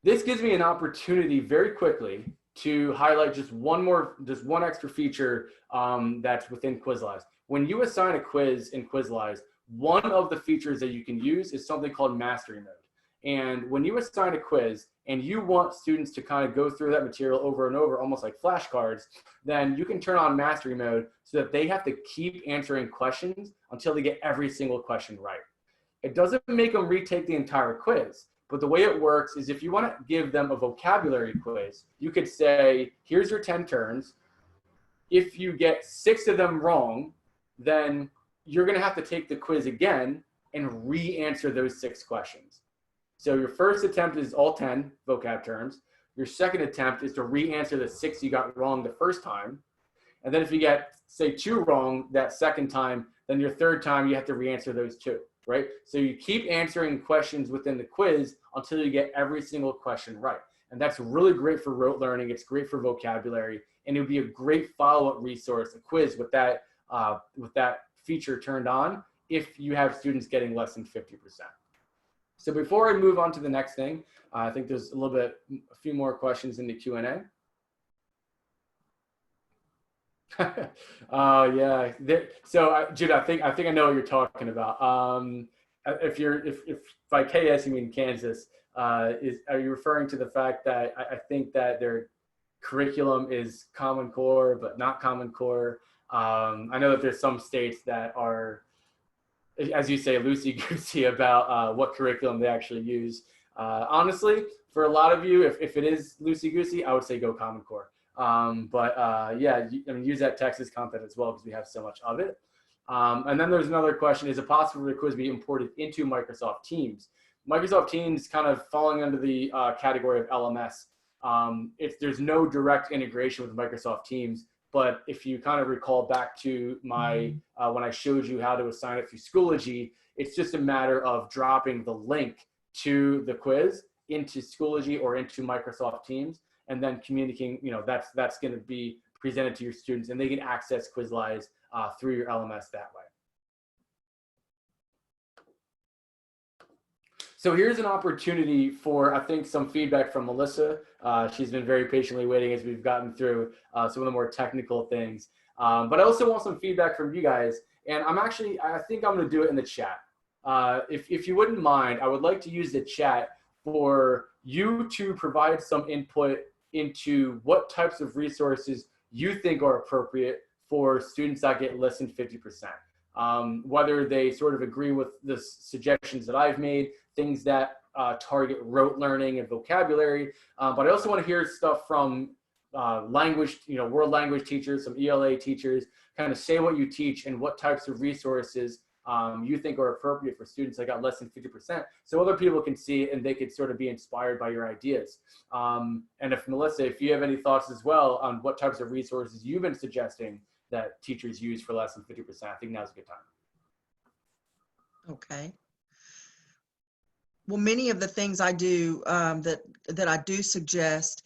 This gives me an opportunity very quickly to highlight just one extra feature that's within Quizalize. When you assign a quiz in Quizalize, one of the features that you can use is something called mastery mode. And when you assign a quiz and you want students to kind of go through that material over and over, almost like flashcards, then you can turn on mastery mode so that they have to keep answering questions until they get every single question right. It doesn't make them retake the entire quiz, but the way it works is if you want to give them a vocabulary quiz, you could say, here's your 10 terms. If you get 6 of them wrong, then you're going to have to take the quiz again and re-answer those 6 questions. So your first attempt is all 10 vocab terms. Your second attempt is to re-answer the 6 you got wrong the first time. And then if you get, say, 2 wrong that second time, then your third time you have to re-answer those 2, right? So you keep answering questions within the quiz until you get every single question right. And that's really great for rote learning. It's great for vocabulary. And it would be a great follow-up resource, a quiz with that feature turned on if you have students getting less than 50%. So before I move on to the next thing, I think there's a few more questions in the Q&A. Yeah. So Jude, I think I know what you're talking about. If by KS you mean Kansas, are you referring to the fact that I think that their curriculum is Common Core but not Common Core? I know that there's some states that are, as you say, loosey-goosey about what curriculum they actually use. Honestly, for a lot of you, if it is loosey-goosey, I would say go Common Core. Yeah, I mean, use that Texas content as well because we have so much of it. And then there's another question, is it possible for the quiz to be imported into Microsoft Teams? Microsoft Teams kind of falling under the category of LMS. There's no direct integration with Microsoft Teams. But if you kind of recall back to my, when I showed you how to assign it through Schoology, it's just a matter of dropping the link to the quiz into Schoology or into Microsoft Teams, and then communicating, that's going to be presented to your students, and they can access Quizalize through your LMS that way. So here's an opportunity for, I think, some feedback from Melissa. She's been very patiently waiting as we've gotten through some of the more technical things. But I also want some feedback from you guys. And I think I'm going to do it in the chat. If you wouldn't mind, I would like to use the chat for you to provide some input into what types of resources you think are appropriate for students that get less than 50%. Whether they sort of agree with the suggestions that I've made, things that target rote learning and vocabulary, but I also want to hear stuff from language, world language teachers, some ELA teachers, kind of say what you teach and what types of resources you think are appropriate for students that got less than 50%, so other people can see it and they could sort of be inspired by your ideas. And if Melissa, if you have any thoughts as well on what types of resources you've been suggesting that teachers use for less than 50%, I think now's a good time. Okay. Well, many of the things I do that I do suggest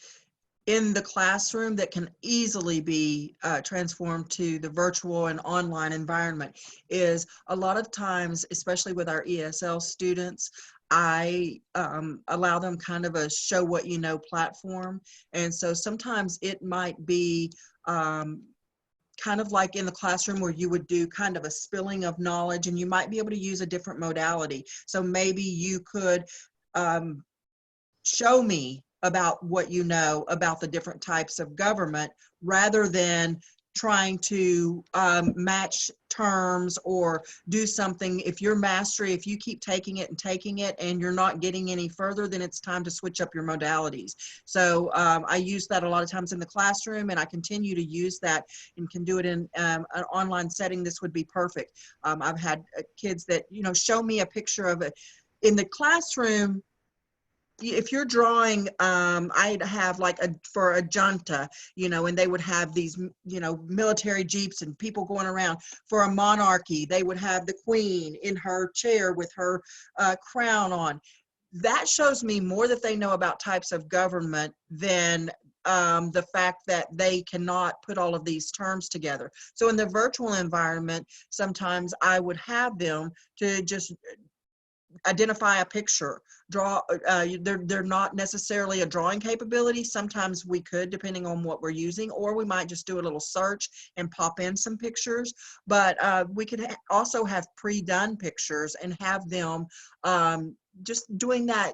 in the classroom that can easily be transformed to the virtual and online environment is a lot of times, especially with our ESL students, I allow them kind of a show what you know platform. And so sometimes it might be kind of like in the classroom where you would do kind of a spilling of knowledge, and you might be able to use a different modality. So maybe you could show me about what you know about the different types of government rather than trying to match terms or do something. If your mastery, if you keep taking it and you're not getting any further, then it's time to switch up your modalities. So I use that a lot of times in the classroom, and I continue to use that and can do it in an online setting. This would be perfect. I've had kids that, show me a picture of it in the classroom. If you're drawing, I'd have like for a junta, and they would have these, military jeeps and people going around. For a monarchy, they would have the queen in her chair with her crown on. That shows me more that they know about types of government than the fact that they cannot put all of these terms together. So in the virtual environment, sometimes I would have them to just identify a picture, draw. They're not necessarily a drawing capability. Sometimes we could, depending on what we're using, or we might just do a little search and pop in some pictures. But we could also have pre-done pictures and have them just doing that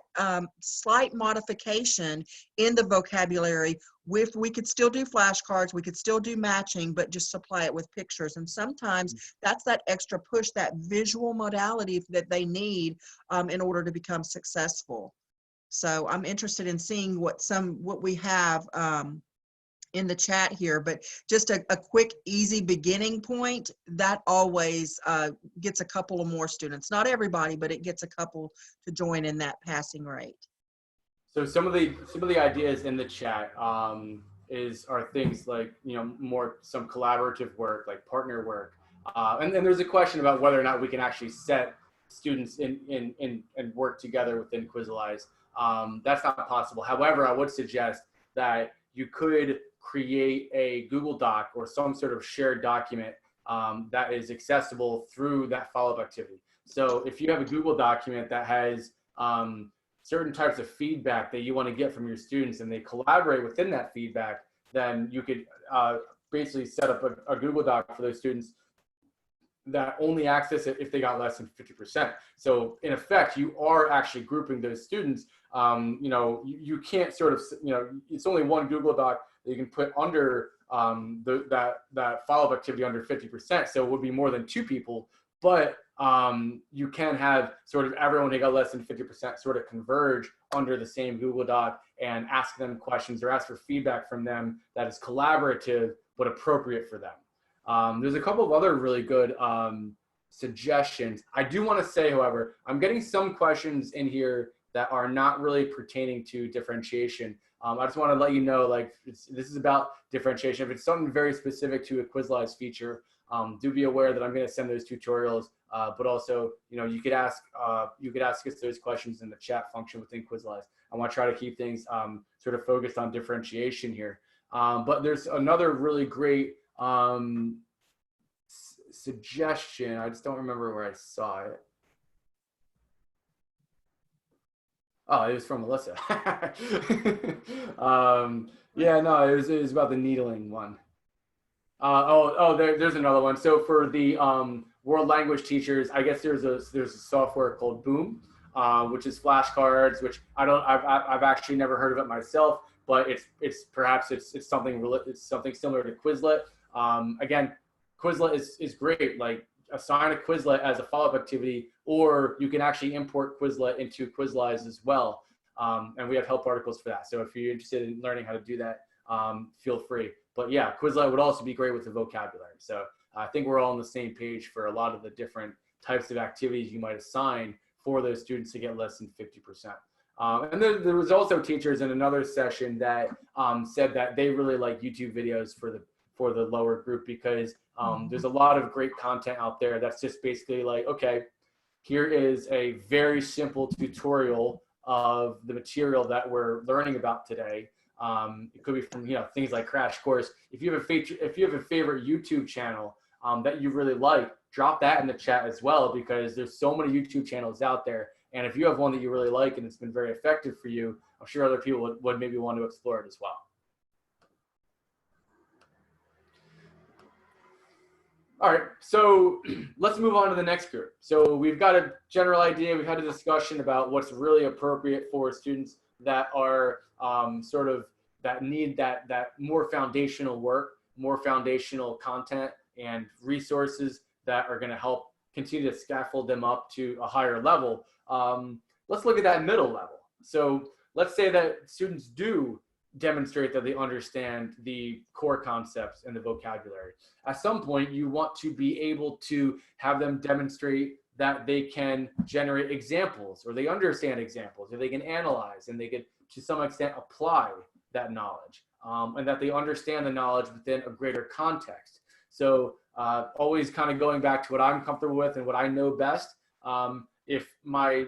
slight modification in the vocabulary. We could still do flashcards, we could still do matching, but just supply it with pictures. And sometimes that's that extra push, that visual modality that they need in order to become successful. So I'm interested in seeing what we have in the chat here, but just a quick, easy beginning point that always gets a couple of more students. Not everybody, but it gets a couple to join in that passing rate. So some of the ideas in the chat are things like more some collaborative work, like partner work, and then there's a question about whether or not we can actually set students in and work together within Quizalize. That's not possible. However, I would suggest that you could create a Google Doc or some sort of shared document that is accessible through that follow-up activity. So if you have a Google document that has certain types of feedback that you want to get from your students and they collaborate within that feedback, then you could basically set up a Google Doc for those students that only access it if they got less than 50%. So in effect, you are actually grouping those students. You can't sort of, it's only one Google Doc that you can put under that follow-up activity under 50%. So it would be more than two people, but you can have sort of everyone who got less than 50% sort of converge under the same Google Doc and ask them questions or ask for feedback from them that is collaborative but appropriate for them. There's a couple of other really good suggestions. I do want to say, however, I'm getting some questions in here that are not really pertaining to differentiation. I just want to let you know, like, this is about differentiation. If it's something very specific to a Quizalize feature, do be aware that I'm going to send those tutorials. But also, you could ask us those questions in the chat function within Quizalize. I want to try to keep things sort of focused on differentiation here. But there's another really great suggestion. I just don't remember where I saw it. Oh, it was from Melissa. Yeah, no, it was about the needling one. There's another one. So for the world language teachers, I guess there's a software called Boom, which is flashcards, which I've actually never heard of it myself, but it's something similar to Quizlet. Again, Quizlet is great. Like assign a Quizlet as a follow-up activity, or you can actually import Quizlet into Quizalize as well. And we have help articles for that. So if you're interested in learning how to do that, feel free. But yeah, Quizlet would also be great with the vocabulary. So I think we're all on the same page for a lot of the different types of activities you might assign for those students to get less than 50%. And then there was also teachers in another session that said that they really like YouTube videos for the lower group because there's a lot of great content out there that's just basically like, okay, here is a very simple tutorial of the material that we're learning about today. It could be from things like Crash Course. If you have a favorite YouTube channel that you really like, drop that in the chat as well, because there's so many YouTube channels out there. And if you have one that you really like and it's been very effective for you, I'm sure other people would maybe want to explore it as well. All right, so let's move on to the next group. So we've got a general idea. We've had a discussion about what's really appropriate for students that are that need that more foundational work, more foundational content and resources that are going to help continue to scaffold them up to a higher level. Let's look at that middle level. So let's say that students do demonstrate that they understand the core concepts and the vocabulary. At some point, you want to be able to have them demonstrate that they can generate examples, or they understand examples, or they can analyze, and they can, to some extent, apply that knowledge, and that they understand the knowledge within a greater context. So always kind of going back to what I'm comfortable with and what I know best. If my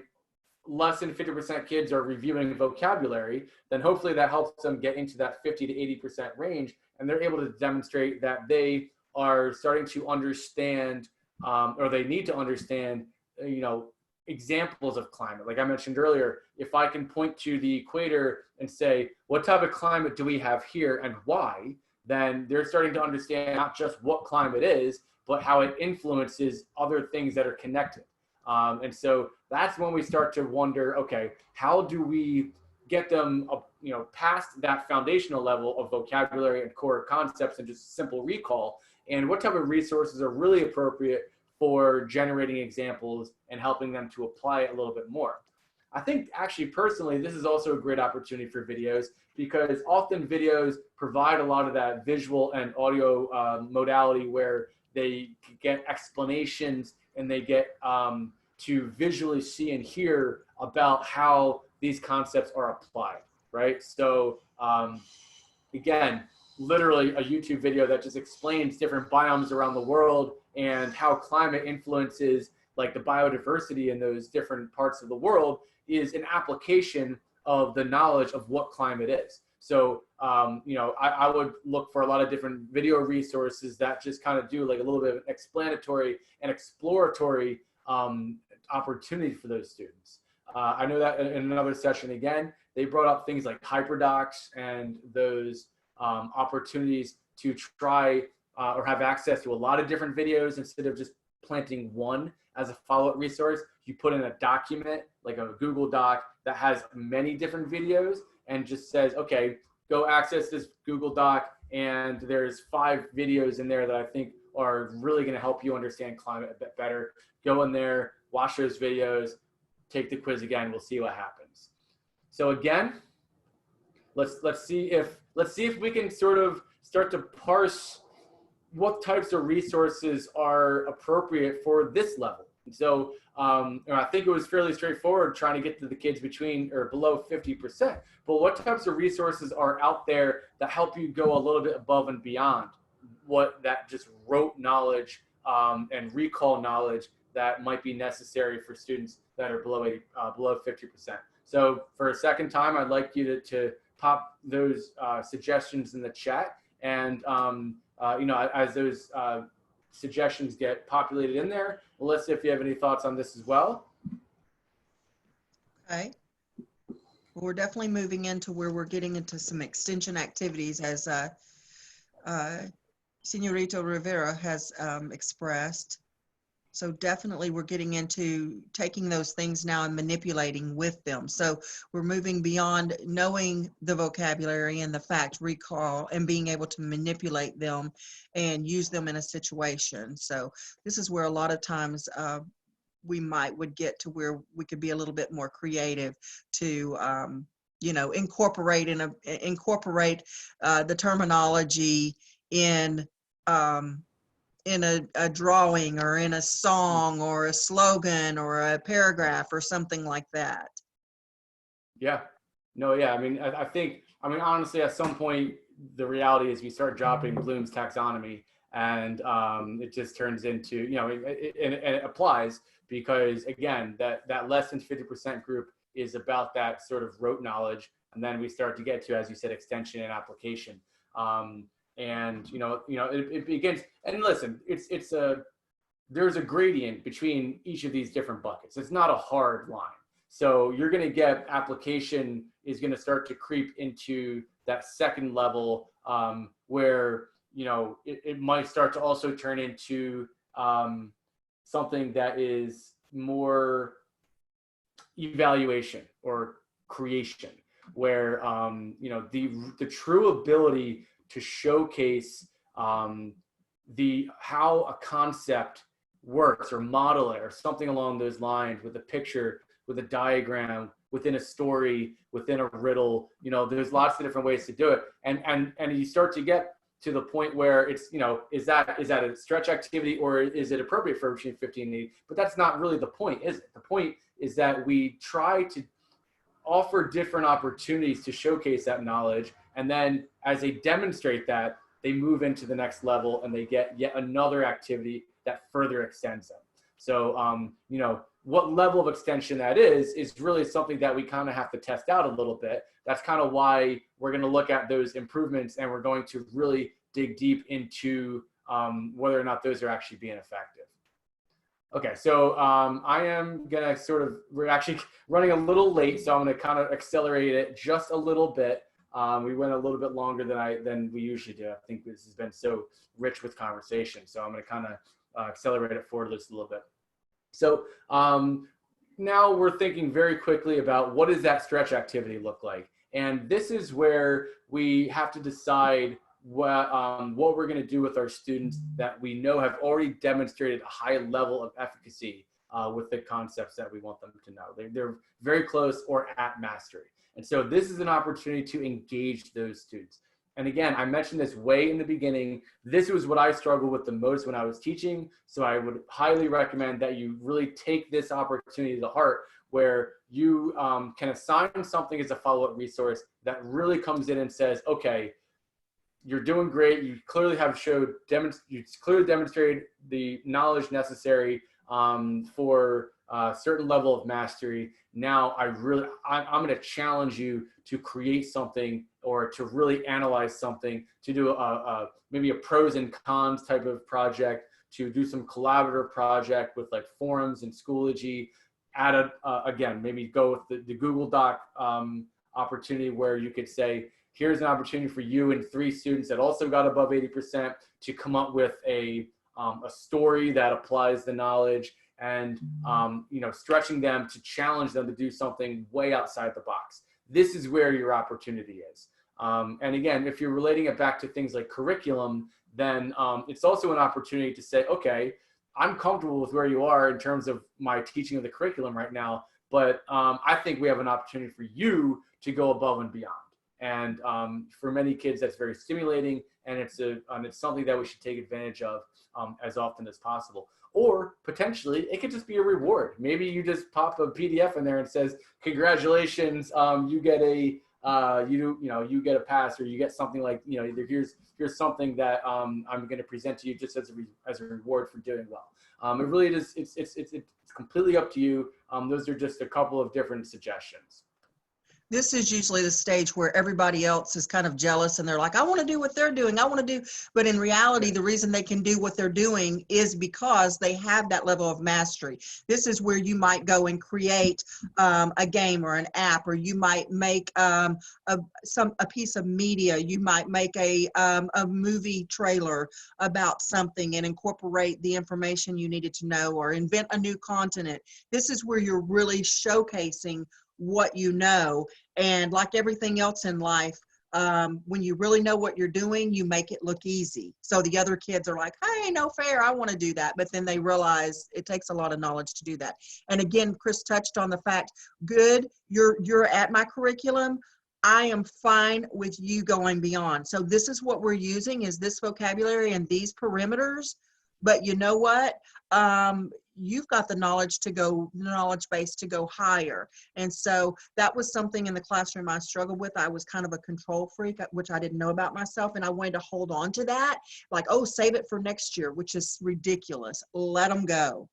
less than 50% kids are reviewing vocabulary, then hopefully that helps them get into that 50 to 80% range, and they're able to demonstrate that they are starting to understand, or they need to understand, examples of climate. Like I mentioned earlier, if I can point to the equator and say, what type of climate do we have here and why, then they're starting to understand not just what climate is, but how it influences other things that are connected. And so that's when we start to wonder, okay, how do we get them, past that foundational level of vocabulary and core concepts and just simple recall, and what type of resources are really appropriate for generating examples and helping them to apply it a little bit more. I think actually personally, this is also a great opportunity for videos, because often videos provide a lot of that visual and audio modality where they get explanations and they get to visually see and hear about how these concepts are applied, right? So again, literally a YouTube video that just explains different biomes around the world and how climate influences like the biodiversity in those different parts of the world is an application of the knowledge of what climate is. So, I would look for a lot of different video resources that just kind of do like a little bit of explanatory and exploratory opportunity for those students. I know that in another session, again, they brought up things like hyperdocs and those opportunities to try or have access to a lot of different videos instead of just planting one as a follow-up resource. You put in a document, like a Google Doc, that has many different videos and just says, okay, go access this Google Doc, and there's 5 videos in there that I think are really going to help you understand climate a bit better. Go in there, watch those videos, take the quiz again. We'll see what happens. So again, let's see if we can sort of start to parse what types of resources are appropriate for this level. So I think it was fairly straightforward trying to get to the kids between or below 50%. But what types of resources are out there that help you go a little bit above and beyond what that just rote knowledge and recall knowledge that might be necessary for students that are below 50%. So for a second time, I'd like you to pop those suggestions in the chat, and as those suggestions get populated in there, Melissa, if you have any thoughts on this as well. Okay. We're definitely moving into where we're getting into some extension activities, as Senorito Rivera has expressed. So definitely we're getting into taking those things now and manipulating with them. So we're moving beyond knowing the vocabulary and the fact recall and being able to manipulate them and use them in a situation. So this is where a lot of times we would get to where we could be a little bit more creative to you know, incorporate the terminology in a drawing or in a song or a slogan or a paragraph or something like that. Yeah. No, yeah. I mean, I think, I mean, honestly, at some point, the reality is we start dropping Bloom's taxonomy, and it just turns into, you know, and it applies because, again, that less than 50% group is about that sort of rote knowledge. And then we start to get to, as you said, extension and application. And, it begins, and listen, there's a gradient between each of these different buckets. It's not a hard line. So you're going to get application is going to start to creep into that second level where, you know, it might start to also turn into something that is more evaluation or creation, where, you know, the true ability to showcase how a concept works or model it or something along those lines with a picture, with a diagram, within a story, within a riddle. You know, there's lots of different ways to do it. And you start to get to the point where it's, you know, is that a stretch activity or is it appropriate for between 15 and 80? But that's not really the point, is it? The point is that we try to offer different opportunities to showcase that knowledge. And then as they demonstrate that, they move into the next level and they get yet another activity that further extends them. So, you know, what level of extension that is really something that we kind of have to test out a little bit. That's kind of why we're going to look at those improvements, and we're going to really dig deep into whether or not those are actually being effective. Okay, so I am gonna we're actually running a little late, so I'm gonna kind of accelerate it just a little bit. We went a little bit longer than we usually do. I think this has been so rich with conversation, so I'm gonna kind of accelerate it forward just a little bit. So now we're thinking very quickly about what does that stretch activity look like, and this is where we have to decide what we're going to do with our students that we know have already demonstrated a high level of efficacy with the concepts that we want them to know. They're very close or at mastery. And so this is an opportunity to engage those students. And again, I mentioned this way in the beginning. This was what I struggled with the most when I was teaching. So I would highly recommend that you really take this opportunity to heart, where you can assign something as a follow-up resource that really comes in and says, okay, you're doing great. You clearly have you clearly demonstrated the knowledge necessary for a certain level of mastery. Now I'm going to challenge you to create something or to really analyze something, to do maybe a pros and cons type of project, to do some collaborative project with like forums and Schoology. Again, maybe go with the Google Doc opportunity where you could say, here's an opportunity for you and 3 students that also got above 80% to come up with a story that applies the knowledge, and you know, stretching them to challenge them to do something way outside the box. This is where your opportunity is. And again, if you're relating it back to things like curriculum, then it's also an opportunity to say, okay, I'm comfortable with where you are in terms of my teaching of the curriculum right now, but I think we have an opportunity for you to go above and beyond. And for many kids, that's very stimulating, and it's something that we should take advantage of as often as possible. Or potentially, it could just be a reward. Maybe you just pop a PDF in there and says, "Congratulations, you get a you get a pass," or you get something like, you know, here's something that I'm going to present to you just as a reward for doing well. It really is. It's completely up to you. Those are just a couple of different suggestions. This is usually the stage where everybody else is kind of jealous and they're like, I want to do what they're doing. I want to do, but in reality, the reason they can do what they're doing is because they have that level of mastery. This is where you might go and create a game or an app, or you might make a piece of media. You might make a movie trailer about something and incorporate the information you needed to know, or invent a new continent. This is where you're really showcasing what you know. And like everything else in life, when you really know what you're doing, you make it look easy. So the other kids are like, hey, no fair, I want to do that. But then they realize it takes a lot of knowledge to do that. And again, Chris touched on the fact, good, you're at my curriculum. I am fine with you going beyond. So this is what we're using, is this vocabulary and these perimeters. But you know what? You've got the knowledge base to go higher. And so that was something in the classroom I struggled with. I was kind of a control freak, which I didn't know about myself. And I wanted to hold on to that. Like, oh, save it for next year, which is ridiculous. Let them go.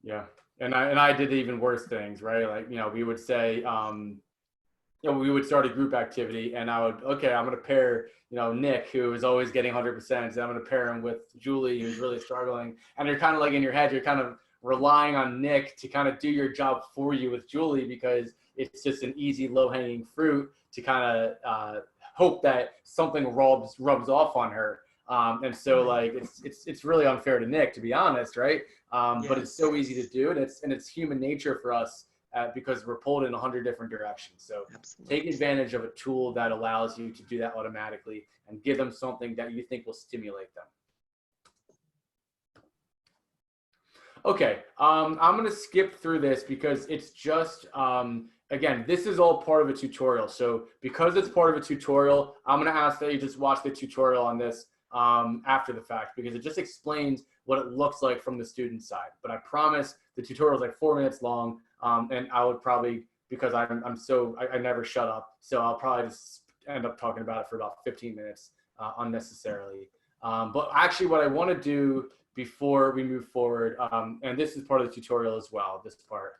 Yeah. And I did even worse things, right? Like, we would say, we would start a group activity, and I'm going to pair, Nick, who is always getting 100%, and I'm going to pair him with Julie, who's really struggling. And you're kind of like in your head, you're kind of relying on Nick to kind of do your job for you with Julie, because it's just an easy, low-hanging fruit to kind of hope that something rubs off on her. And so like it's really unfair to Nick, to be honest, right? Yes. But it's so easy to do, and it's human nature for us. Because we're pulled in 100 different directions. So Absolutely. Take advantage of a tool that allows you to do that automatically, and give them something that you think will stimulate them. Okay, I'm going to skip through this because it's just, again, this is all part of a tutorial. So because it's part of a tutorial, I'm going to ask that you just watch the tutorial on this after the fact, because it just explains what it looks like from the student side. But I promise the tutorial is like 4 minutes long. And I would probably, because I never shut up. So I'll probably just end up talking about it for about 15 minutes unnecessarily. But actually what I want to do before we move forward, and this is part of the tutorial as well, this part.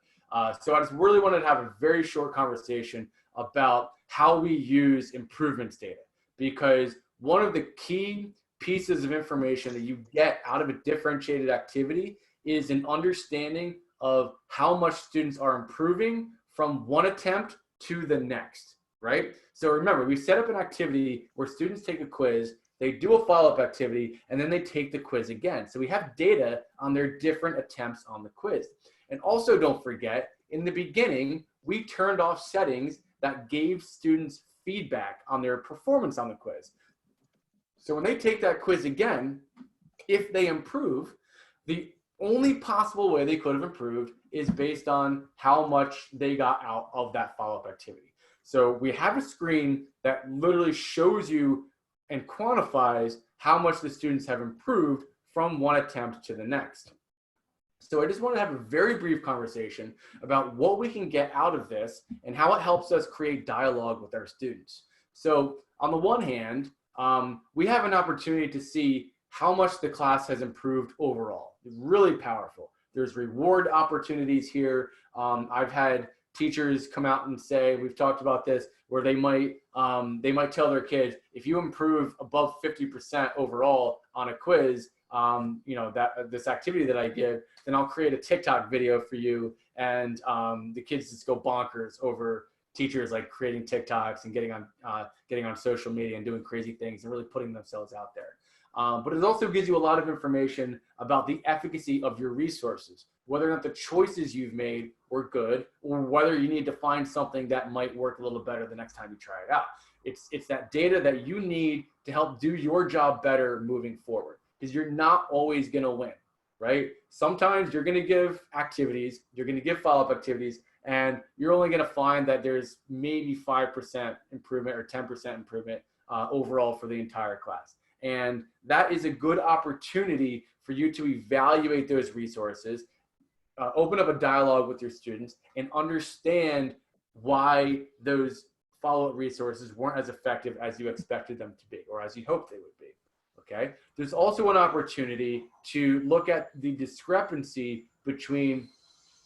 So I just really wanted to have a very short conversation about how we use improvements data, because one of the key pieces of information that you get out of a differentiated activity is an understanding of how much students are improving from one attempt to the next, right? So remember, we set up an activity where students take a quiz, they do a follow-up activity, and then they take the quiz again. So we have data on their different attempts on the quiz. And also don't forget, in the beginning, we turned off settings that gave students feedback on their performance on the quiz. So when they take that quiz again, if they improve, the only possible way they could have improved is based on how much they got out of that follow-up activity. So we have a screen that literally shows you and quantifies how much the students have improved from one attempt to the next. So I just want to have a very brief conversation about what we can get out of this and how it helps us create dialogue with our students. So on the one hand, we have an opportunity to see how much the class has improved overall. It's really powerful. There's reward opportunities here. I've had teachers come out and say, we've talked about this, where they might tell their kids, if you improve above 50% overall on a quiz, this activity that I give, then I'll create a TikTok video for you. And the kids just go bonkers over teachers like creating TikToks and getting on social media and doing crazy things and really putting themselves out there. But it also gives you a lot of information about the efficacy of your resources, whether or not the choices you've made were good, or whether you need to find something that might work a little better the next time you try it out. It's that data that you need to help do your job better moving forward, because you're not always going to win, right? Sometimes you're going to give activities, you're going to give follow-up activities, and you're only going to find that there's maybe 5% improvement or 10% improvement overall for the entire class. And that is a good opportunity for you to evaluate those resources, open up a dialogue with your students, and understand why those follow-up resources weren't as effective as you expected them to be, or as you hoped they would be, okay? There's also an opportunity to look at the discrepancy between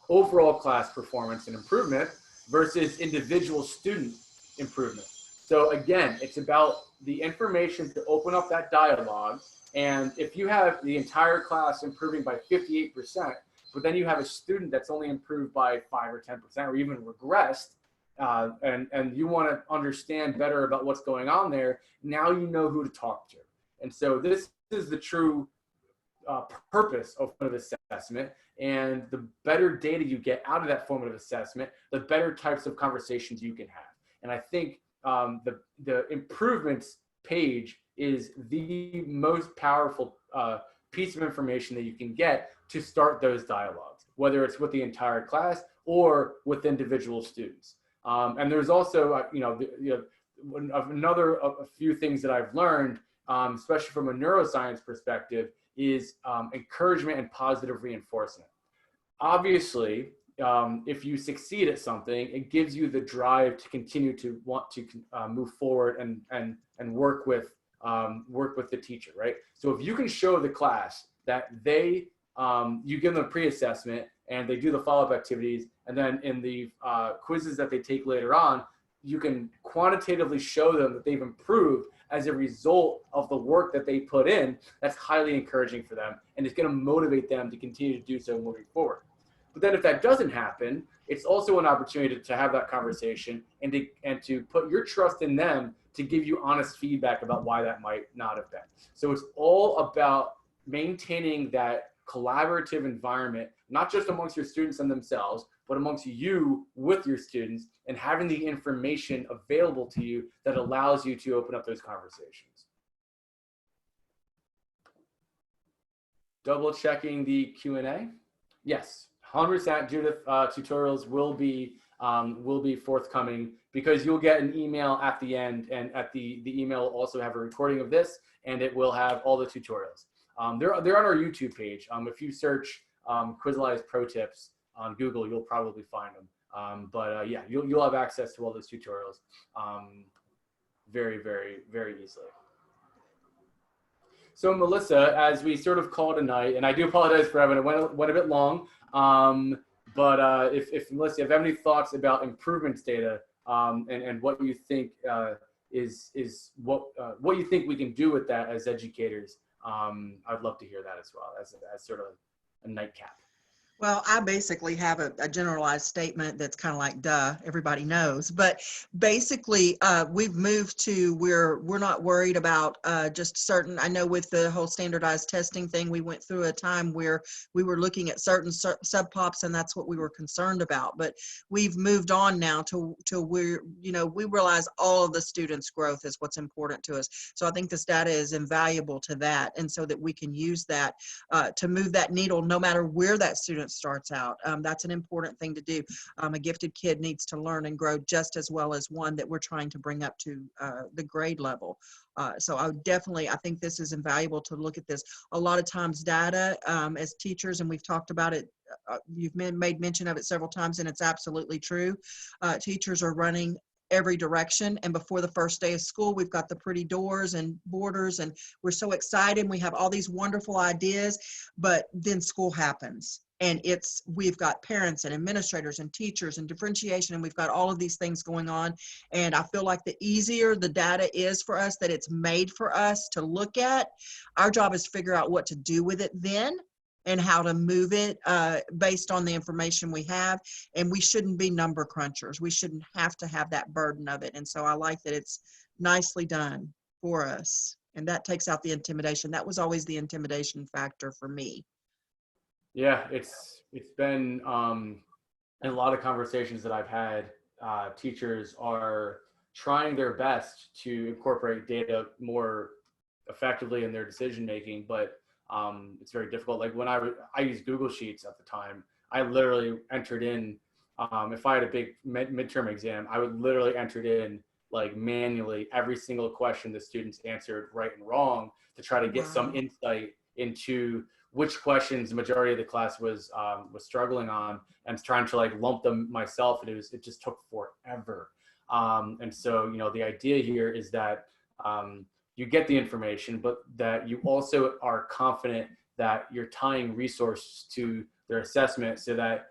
overall class performance and improvement versus individual student improvement. So again, it's about the information to open up that dialogue. And if you have the entire class improving by 58%, but then you have a student that's only improved by 5 or 10% or even regressed, and you want to understand better about what's going on there, now you know who to talk to. And so this is the true purpose of formative assessment. And the better data you get out of that formative assessment, the better types of conversations you can have. And I think the improvements page is the most powerful piece of information that you can get to start those dialogues, whether it's with the entire class or with individual students. And there's also, a few things that I've learned, especially from a neuroscience perspective, is encouragement and positive reinforcement. Obviously, if you succeed at something, it gives you the drive to continue to want to move forward and work with the teacher, right? So if you can show the class that you give them a pre-assessment and they do the follow-up activities, and then in the quizzes that they take later on, you can quantitatively show them that they've improved as a result of the work that they put in, that's highly encouraging for them, and it's going to motivate them to continue to do so moving forward. But then if that doesn't happen, it's also an opportunity to have that conversation and to put your trust in them to give you honest feedback about why that might not have been. So it's all about maintaining that collaborative environment, not just amongst your students and themselves, but amongst you with your students, and having the information available to you that allows you to open up those conversations. Double checking the Q&A. Yes, 100% Judith, tutorials will be forthcoming, because you'll get an email at the end, and at the email will also have a recording of this, and it will have all the tutorials. They're on our YouTube page. If you search Quizalize Pro Tips on Google, you'll probably find them. Yeah, you'll have access to all those tutorials very, very, very easily. So Melissa, as we sort of call tonight, and I do apologize for having it went a bit long, if Melissa, you have any thoughts about improvements data and what you think what you think we can do with that as educators, I'd love to hear that as well as sort of a nightcap. Well, I basically have a generalized statement that's kind of like, duh, everybody knows. But basically, we've moved to we're not worried about just certain. I know with the whole standardized testing thing, we went through a time where we were looking at certain subpops, and that's what we were concerned about. But we've moved on now to where, we realize all of the students' growth is what's important to us. So I think this data is invaluable to that, and so that we can use that to move that needle, no matter where that student starts out. That's an important thing to do. A gifted kid needs to learn and grow just as well as one that we're trying to bring up to the grade level. So I think this is invaluable to look at this. A lot of times data as teachers, and we've talked about it, you've made mention of it several times, and it's absolutely true. Teachers are running every direction, and before the first day of school, we've got the pretty doors and borders, and we're so excited. We have all these wonderful ideas, but then school happens, and we've got parents and administrators and teachers and differentiation, and we've got all of these things going on. And I feel like the easier the data is for us, that it's made for us to look at, our job is to figure out what to do with it then, and how to move it based on the information we have. And we shouldn't be number crunchers. We shouldn't have to have that burden of it. And so I like that it's nicely done for us. And that takes out the intimidation. That was always the intimidation factor for me. Yeah, it's been in a lot of conversations that I've had, teachers are trying their best to incorporate data more effectively in their decision making, but it's very difficult. Like when I used Google Sheets at the time, I literally entered in, if I had a big midterm exam, I would literally enter in like manually every single question the students answered right and wrong to try to get some insight into which questions the majority of the class was struggling on, and trying to like lump them myself. And it just took forever. And so, the idea here is that you get the information, but that you also are confident that you're tying resources to their assessment, so that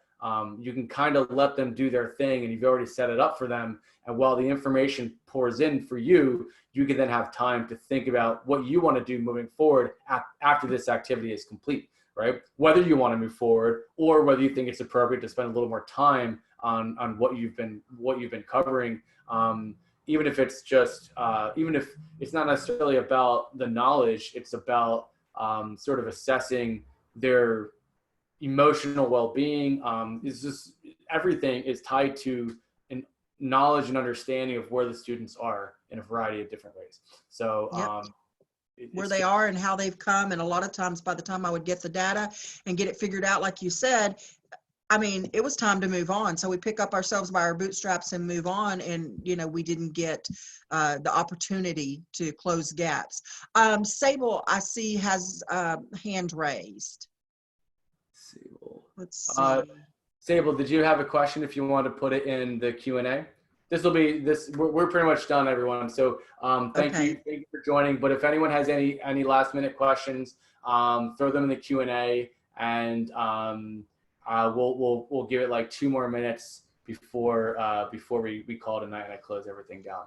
you can kind of let them do their thing and you've already set it up for them. And while the information pours in for you, you can then have time to think about what you want to do moving forward after this activity is complete, right? Whether you want to move forward or whether you think it's appropriate to spend a little more time on what you've been covering. Even if it's just, even if it's not necessarily about the knowledge, it's about sort of assessing their emotional well-being. It's just, everything is tied to an knowledge and understanding of where the students are in a variety of different ways. So where they are and how they've come. And a lot of times by the time I would get the data and get it figured out, like you said, I mean, it was time to move on. So we pick up ourselves by our bootstraps and move on. And, you know, we didn't get the opportunity to close gaps. Sable, I see, has hand raised. Sable. Let's see. Sable, did you have a question if you want to put it in the Q&A? We're pretty much done, everyone. So thank you for joining. But if anyone has any last minute questions, throw them in the Q&A, and we'll give it like 2 more minutes before we call it a night and I close everything down.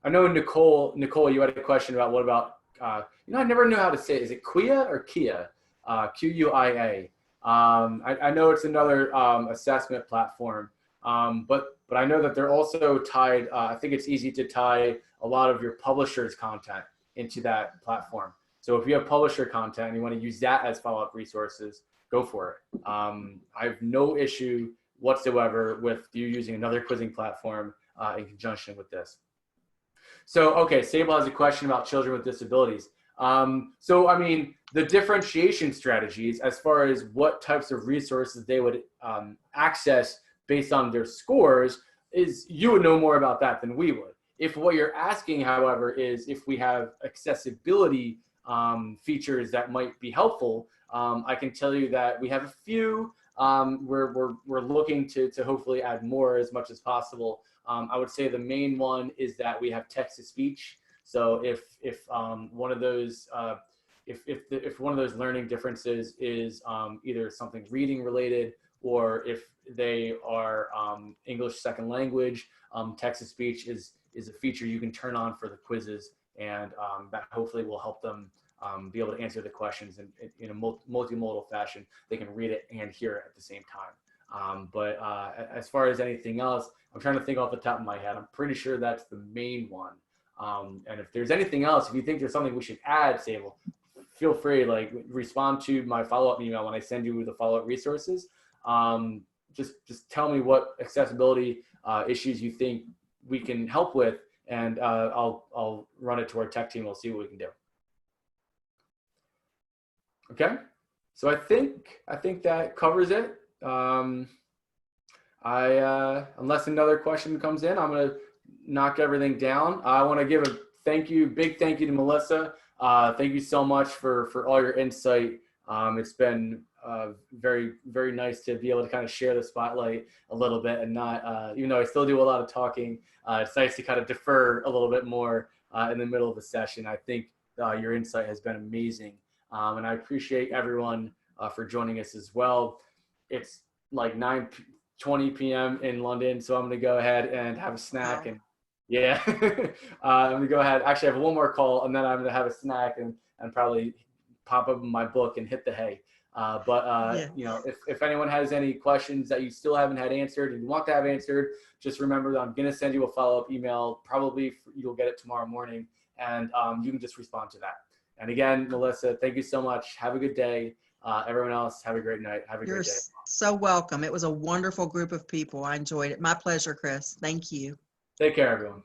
I know Nicole, you had a question about what about I never know how to say it. Is it Quia or Kia? Quia. I know it's another assessment platform, but I know that they're also tied. I think it's easy to tie a lot of your publisher's content into that platform. So if you have publisher content and you want to use that as follow-up resources, go for it. I have no issue whatsoever with you using another quizzing platform in conjunction with this. So, okay, Sable has a question about children with disabilities. So, I mean, the differentiation strategies as far as what types of resources they would access based on their scores is, you would know more about that than we would. If what you're asking, however, is if we have accessibility features that might be helpful, I can tell you that we have a few. We're looking to hopefully add more as much as possible. I would say the main one is that we have text to speech. So if one of those if one of those learning differences is either something reading related, or if they are English second language, text to speech is a feature you can turn on for the quizzes, and that hopefully will help them be able to answer the questions in a multimodal fashion. They can read it and hear it at the same time. But as far as anything else, I'm trying to think off the top of my head. I'm pretty sure that's the main one. And if there's anything else, if you think there's something we should add, Sable, feel free, like, respond to my follow-up email when I send you the follow-up resources. Just tell me what accessibility issues you think we can help with, and I'll run it to our tech team. We'll see what we can do. Okay, so I think that covers it. Unless another question comes in, I'm gonna knock everything down. I want to give a big thank you to Melissa. Thank you so much for all your insight. It's been very, very nice to be able to kind of share the spotlight a little bit, and not, even though I still do a lot of talking, it's nice to kind of defer a little bit more in the middle of the session. I think your insight has been amazing. And I appreciate everyone for joining us as well. It's like 9:20 p.m. in London, so I'm going to go ahead and have a snack. And yeah, I'm going to go ahead. Actually, I have one more call, and then I'm going to have a snack and probably pop up my book and hit the hay. You know, if anyone has any questions that you still haven't had answered and you want to have answered, just remember that I'm going to send you a follow-up email. Probably you'll get it tomorrow morning, and you can just respond to that. And again, Melissa, thank you so much. Have a good day. Everyone else, have a great night. Have a great day. You're so welcome. It was a wonderful group of people. I enjoyed it. My pleasure, Chris. Thank you. Take care, everyone.